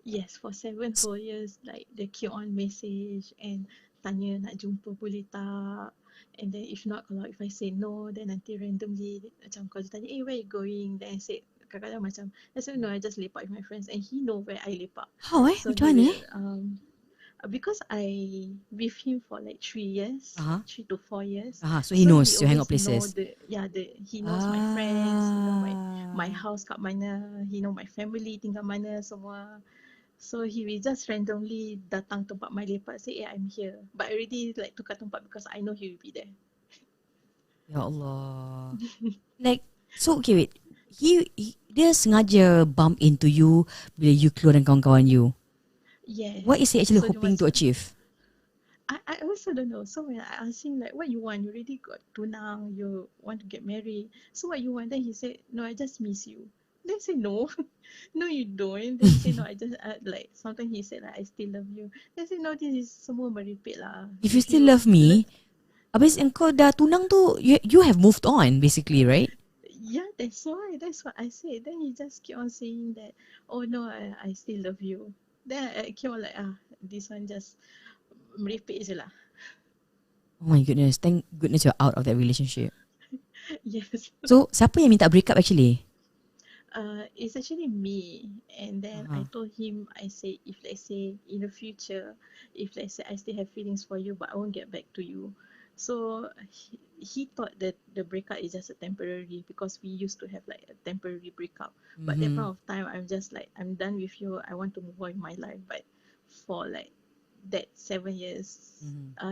S4: Yes, for 7 whole years, like they keep on message and tanya nak jumpa boleh tak. And then if not, kalau if I say no, then nanti randomly macam kalau dia tanya, where you going? Then I say, kadang-kadang macam, I said no, I just lepak with my friends, and he know where I lepak.
S1: How
S4: So
S1: macam mana?
S4: because I with him for like 3 years, 3 to 4 years.
S1: So he knows you hang out
S4: always
S1: places.
S4: He knows my friends, he know my house kat mana, he know my family tinggal mana semua. So he will just randomly datang tempat my lepak, say, I'm here. But I already like tukar tempat because I know he will be there.
S1: Ya Allah. Like, so okay wait. Dia sengaja bump into you bila you keluar dengan kawan-kawan you.
S4: Yes.
S1: What is he actually
S4: So
S1: hoping to achieve?
S4: I also don't know. So when I asked him like, what you want? You already got tunang. You want to get married. So what you want? Then he said, no, I just miss you. Then I say no, no you don't. Then he say no, I just like sometimes he said like I still love you. Then I say no, this is semua meripik lah.
S1: If you still love me, habis engkau dah tunang tu, you have moved on basically, right?
S4: Yeah, that's what I said. Then he just keep on saying that, oh no, I still love you. Then I keep on like this one just meripik je lah.
S1: Oh my goodness, thank goodness you're out of that relationship.
S4: Yes.
S1: So, siapa yang minta break up actually?
S4: It's actually me. And then I told him, I say, if let's say in the future, if let's say I still have feelings for you, but I won't get back to you. So he thought that the breakup is just a temporary because we used to have like a temporary breakup. But that point of time, I'm just like, I'm done with you. I want to move on in my life. But for like that 7 years,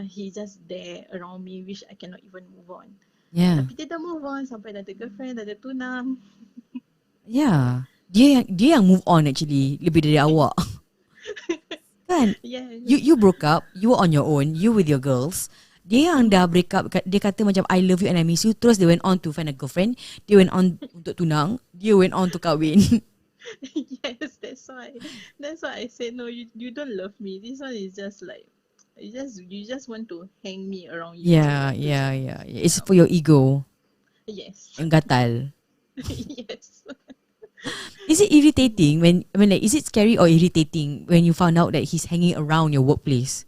S4: he just there around me, which I cannot even move on.
S1: Yeah.
S4: Tapi dia dah move on sampai dah ada girlfriend, dah ada tunang.
S1: Yeah. Dia yang move on actually lebih dari awak. Kan?
S4: Yeah.
S1: You broke up, you were on your own, you with your girls. Dia yang dah break up, dia kata macam I love you and I miss you. Terus dia went on to find a girlfriend. Dia went on untuk tunang. Dia went on to kahwin.
S4: Yes, that's why. That's why I said no. You don't love me. This one is just like, you just want to hang me around you.
S1: Yeah. It's for your ego.
S4: Yes.
S1: Yang gatal.
S4: Yes.
S1: Is it irritating is it scary or irritating when you found out that he's hanging around your workplace?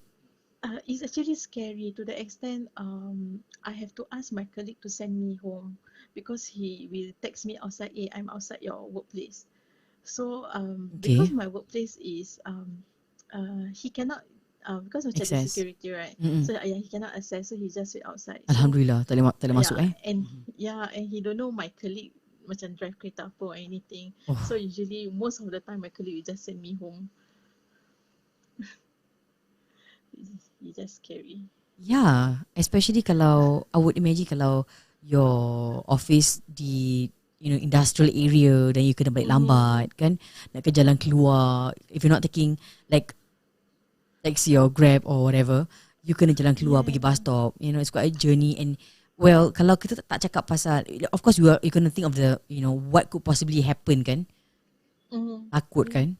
S4: It's actually scary to the extent I have to ask my colleague to send me home because he will text me outside. Hey, I'm outside your workplace. So because my workplace is he cannot because of the security, right? So he cannot access. So he just wait outside.
S1: Alhamdulillah, tak boleh masuk
S4: And he don't know my colleague macam drive kereta apa or anything. So usually most of the time my colleague will just send me home. It's just scary.
S1: Yeah, especially kalau I would imagine kalau your office di industrial area dan you kena balik lambat kan, nak ke jalan keluar, if you're not taking like taxi or Grab or whatever, you kena jalan keluar pergi bus stop. It's quite a journey. And well, kalau kita tak cakap pasal, of course you're gonna think of the what could possibly happen kan. Takut kan.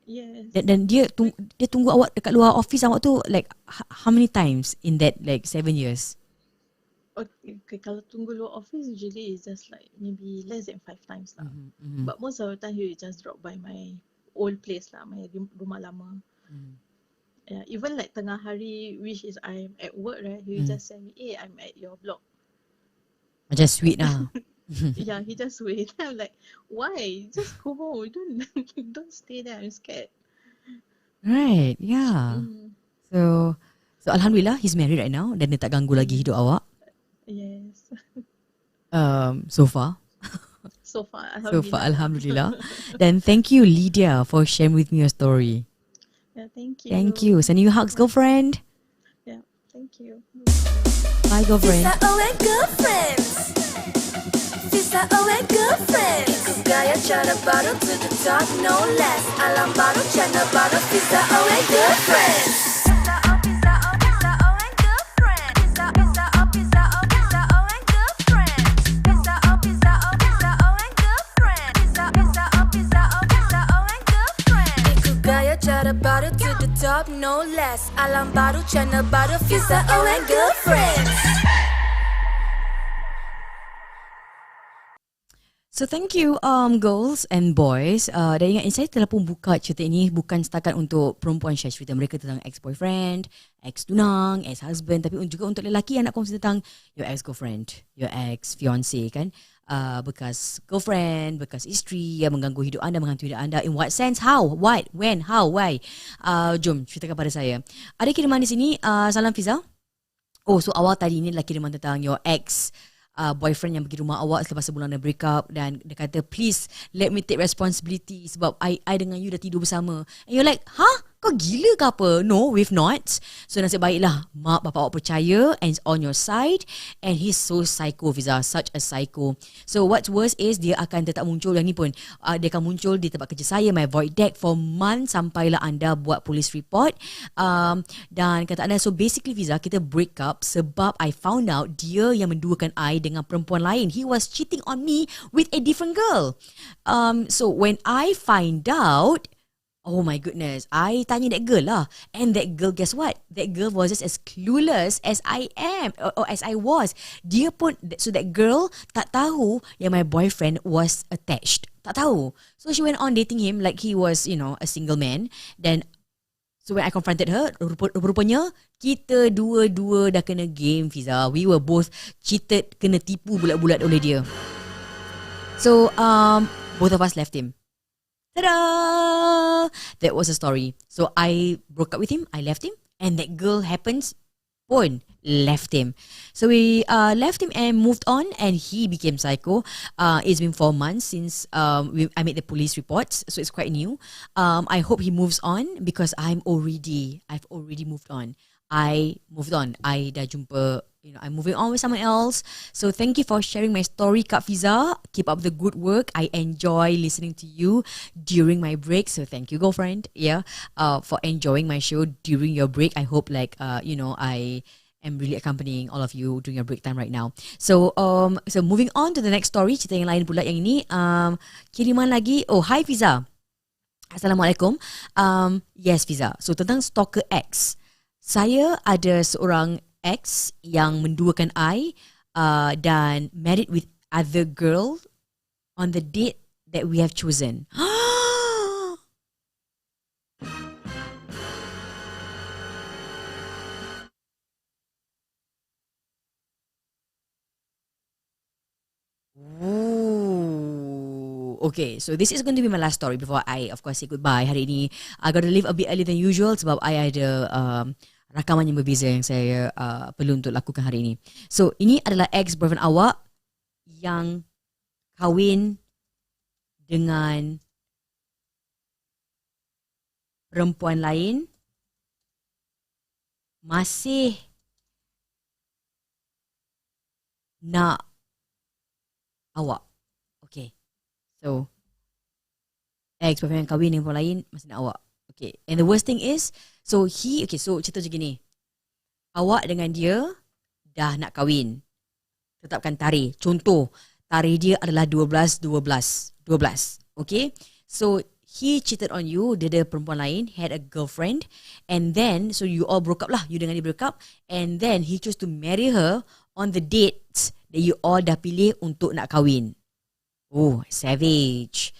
S4: Yes.
S1: Dan dia tunggu awak dekat luar office awak tu like how many times in that like 7 years?
S4: Okay, kalau tunggu luar office usually is just like maybe less than 5 times lah. But most of the time he will just drop by my old place lah, my rumah lama. Yeah, even like tengah hari, which is I'm at work, right? He will just send me, hey, I'm at your block.
S1: Macam sweet lah.
S4: Yeah, he just wait. I'm like, why? Just go home. Don't stay there. I'm scared.
S1: Right, yeah. So alhamdulillah he's married right now dan dia tak ganggu lagi hidup awak.
S4: Yes.
S1: So far.
S4: So far,
S1: alhamdulillah. Then thank you, Lydia, for sharing with me your story.
S4: Yeah, thank you.
S1: Thank you. Sending you hugs, girlfriend.
S4: Yeah, thank you.
S1: Bye, girlfriend.
S2: Fiza O and girlfriends. Fiza O and girlfriends. Ikut gaya cara baru to the top, no less. Alam baru, channel baru. Fiza O and girlfriends. Fiza O and girlfriends. Fiza O and girlfriends. Fiza O and girlfriends. Fiza O and girlfriends. Ikut gaya cara baru to the top, no less. Alam baru, channel baru. Fiza O and girlfriends.
S1: So thank you girls and boys. Dan ingat saya telah pun buka cerita ini bukan setakat untuk perempuan share cerita mereka tentang ex-boyfriend, ex-tunang, ex-husband, tapi juga untuk lelaki yang nak kongsi tentang your ex-girlfriend, your ex-fiancé kan. Bekas girlfriend, bekas isteri yang mengganggu hidup anda, menghantui hidup anda. In what sense? How? What? When? How? Why? Jom ceritakan pada saya. Ada kiriman di sini. Salam Fiza. Oh, so awal tadi ni adalah kiriman tentang your ex boyfriend yang pergi rumah awak selepas sebulan dah break up dan dia kata please let me take responsibility sebab I dengan you dah tidur bersama. And you're like, huh? Kau gila ke apa? No, we've not. So nasib baiklah mak bapak awak percaya and is on your side. And he's so psycho, Fiza. Such a psycho. So what's worse is dia akan tetap muncul. Yang ni pun dia akan muncul di tempat kerja saya, my void deck, for months sampailah anda buat police report. Dan kata anda, so basically Fiza, kita break up sebab I found out dia yang menduakan I dengan perempuan lain. He was cheating on me with a different girl. So when I find out, oh my goodness, I tanya that girl lah. And that girl, guess what? That girl was just as clueless as I am, or as I was. Dia pun, so that girl tak tahu yang my boyfriend was attached. Tak tahu. So she went on dating him like he was, a single man. Then, so when I confronted her, rupanya kita dua-dua dah kena game, Fiza. We were both cheated, kena tipu bulat-bulat oleh dia. So, both of us left him. Ta-da! That was the story. So I broke up with him, I left him, and that girl happens pun left him. So we left him and moved on, and he became psycho. It's been 4 months since I made the police reports, so it's quite new. I hope he moves on because I've already moved on. I moved on. I dah jumpa, I'm moving on with someone else. So thank you for sharing my story, Kak Fiza. Keep up the good work. I enjoy listening to you during my break. So thank you, girlfriend. Yeah, for enjoying my show during your break. I hope I am really accompanying all of you during your break time right now. So moving on to the next story. Cerita yang lain pula yang ini. Kiriman lagi. Oh, hi Fiza. Assalamualaikum. Yes Fiza. So tentang Stalker X. Saya ada seorang ex yang menduakan I dan married with other girl on the date that we have chosen. Ooh. Okay, so this is going to be my last story before I, of course, say goodbye. Hari ini, I got to leave a bit earlier than usual sebab I ada rakaman yang berbeza yang saya perlu untuk lakukan hari ini. So, ini adalah ex-boyfriend awak yang kahwin dengan perempuan lain, masih nak awak. Okay. So, ex-boyfriend yang kahwin dengan perempuan lain, masih nak awak. Okay. And the worst thing is, so cerita macam gini. Awak dengan dia dah nak kahwin. Tetapkan tarikh. Contoh, tarikh dia adalah 12. Okay? So, he cheated on you. Dia ada perempuan lain, had a girlfriend. And then, so you all broke up lah. You dengan dia broke up. And then, he chose to marry her on the dates that you all dah pilih untuk nak kahwin. Oh, savage.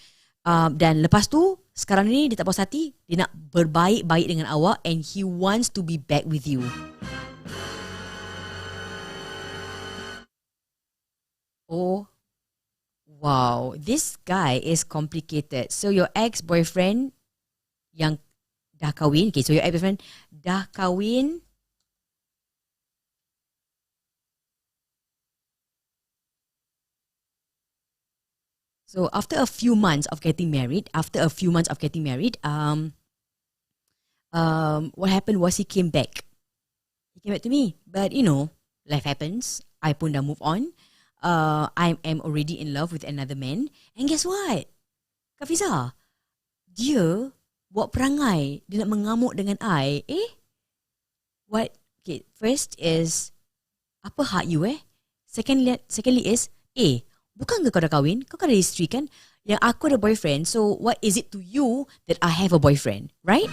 S1: Dan lepas tu, sekarang ni dia tak puas hati. Dia nak berbaik-baik dengan awak and he wants to be back with you. Oh, wow. This guy is complicated. So your ex-boyfriend yang dah kahwin. Okay, so your ex-boyfriend dah kahwin. So after a few months of getting married, what happened was he came back. He came back to me. But life happens. I pun dah move on. I am already in love with another man. And guess what? Kak Fiza, dia buat perangai. Dia nak mengamuk dengan I. What? Okay, first is, apa hak you Secondly is, bukan ke kau dah kahwin? Kau kan ada isteri kan? Yang aku ada boyfriend. So what is it to you that I have a boyfriend? Right?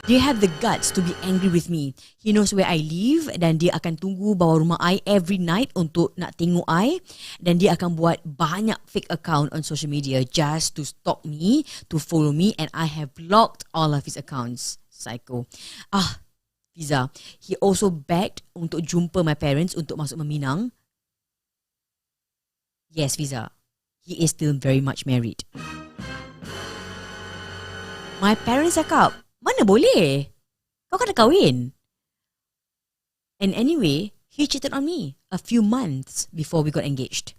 S1: Do you have the guts to be angry with me? He knows where I live dan dia akan tunggu bawah rumah I every night untuk nak tengok I. Dan dia akan buat banyak fake account on social media just to stalk me, to follow me, and I have blocked all of his accounts. Psycho. Fiza, he also begged untuk jumpa my parents untuk masuk meminang. Yes, Fiza. He is still very much married. My parents cakap, mana boleh? Kau kan dah kahwin. And anyway, he cheated on me a few months before we got engaged.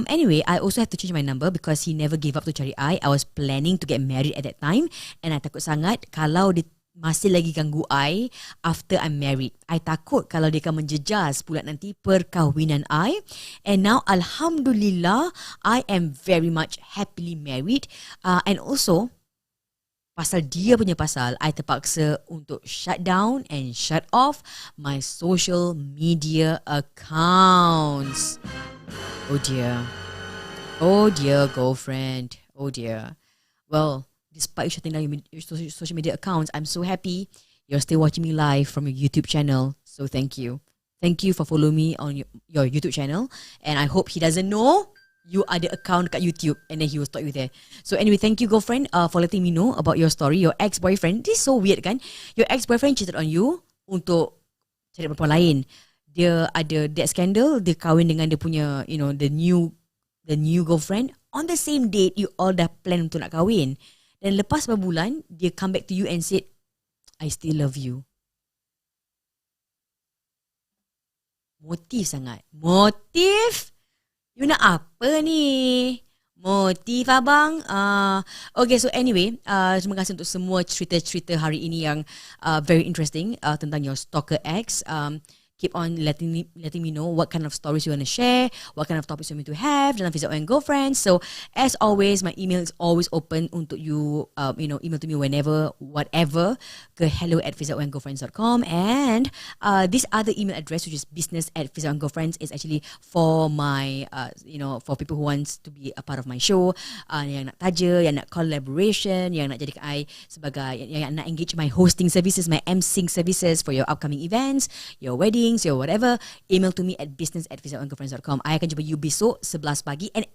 S1: Anyway, I also have to change my number because he never gave up to cari I. I was planning to get married at that time and I takut sangat kalau dia masih lagi ganggu I after I'm married. I takut kalau dia akan menjejas pula nanti perkahwinan I. And now, Alhamdulillah, I am very much happily married. And also, pasal dia punya pasal, I terpaksa untuk shut down and shut off my social media accounts. Oh dear, girlfriend. Oh dear. Well, despite you shutting down your social media accounts, I'm so happy you're still watching me live from your YouTube channel. So thank you. Thank you for following me on your YouTube channel. And I hope he doesn't know you ada account kat YouTube and then he will stalk you there. So anyway, thank you girlfriend for letting me know about your story. Your ex-boyfriend, this is so weird kan? Your ex-boyfriend cheated on you untuk cari perempuan lain. Dia ada that scandal, dia kahwin dengan dia punya, you know, the new girlfriend. On the same date, you all dah plan untuk nak kahwin. Dan lepas beberapa bulan, dia come back to you and said, I still love you. Motif sangat. Motif? You nak apa ni? Motif abang? Okay, so anyway, terima kasih untuk semua cerita-cerita hari ini yang very interesting tentang your stalker ex. Keep on letting me know what kind of stories you want to share, what kind of topics you want me to have dalam Fiza O and Girlfriends. So as always, my email is always open untuk you, email to me whenever, whatever, ke hello@fizaoandgirlfriends.com. And this other email address, which is business@fizaoandgirlfriends, is actually for my, for people who wants to be a part of my show, yang nak taja, yang nak collaboration, yang nak jadikan I sebagai, yang nak engage my hosting services, my emceeing services for your upcoming events, your wedding, your whatever, email to me at business@fizaoandgirlfriends.com. I akan jumpa you besok 11 pagi. And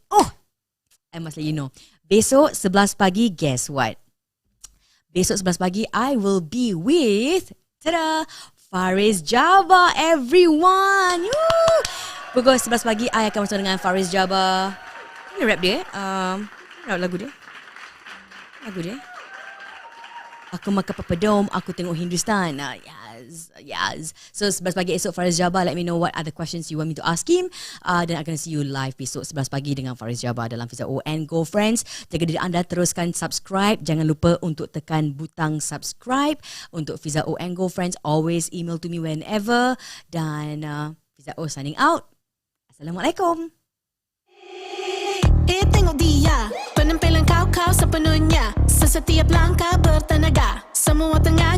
S1: I must let you know, besok 11 pagi, guess what? Besok 11 pagi, I will be with Faris Jabba, everyone. Woo! Pukul 11 pagi, I akan bersama dengan Faris Jabba. Ini rap dia. Lagu dia. Aku makan papadom, aku tengok Hindustan. Yes. So 11 pagi esok Faris Jabba, let me know what other questions you want me to ask him. Dan akan see you live besok 11 pagi dengan Faris Jabba dalam Fiza O and Girlfriends. Jaga diri anda, teruskan subscribe. Jangan lupa untuk tekan butang subscribe untuk Fiza O and Girlfriends. Always email to me whenever. Dan Fiza O signing out. Assalamualaikum.
S2: Tengok dia, penampilan kau sepenuhnya. Setiap langkah bertenaga, semua tengah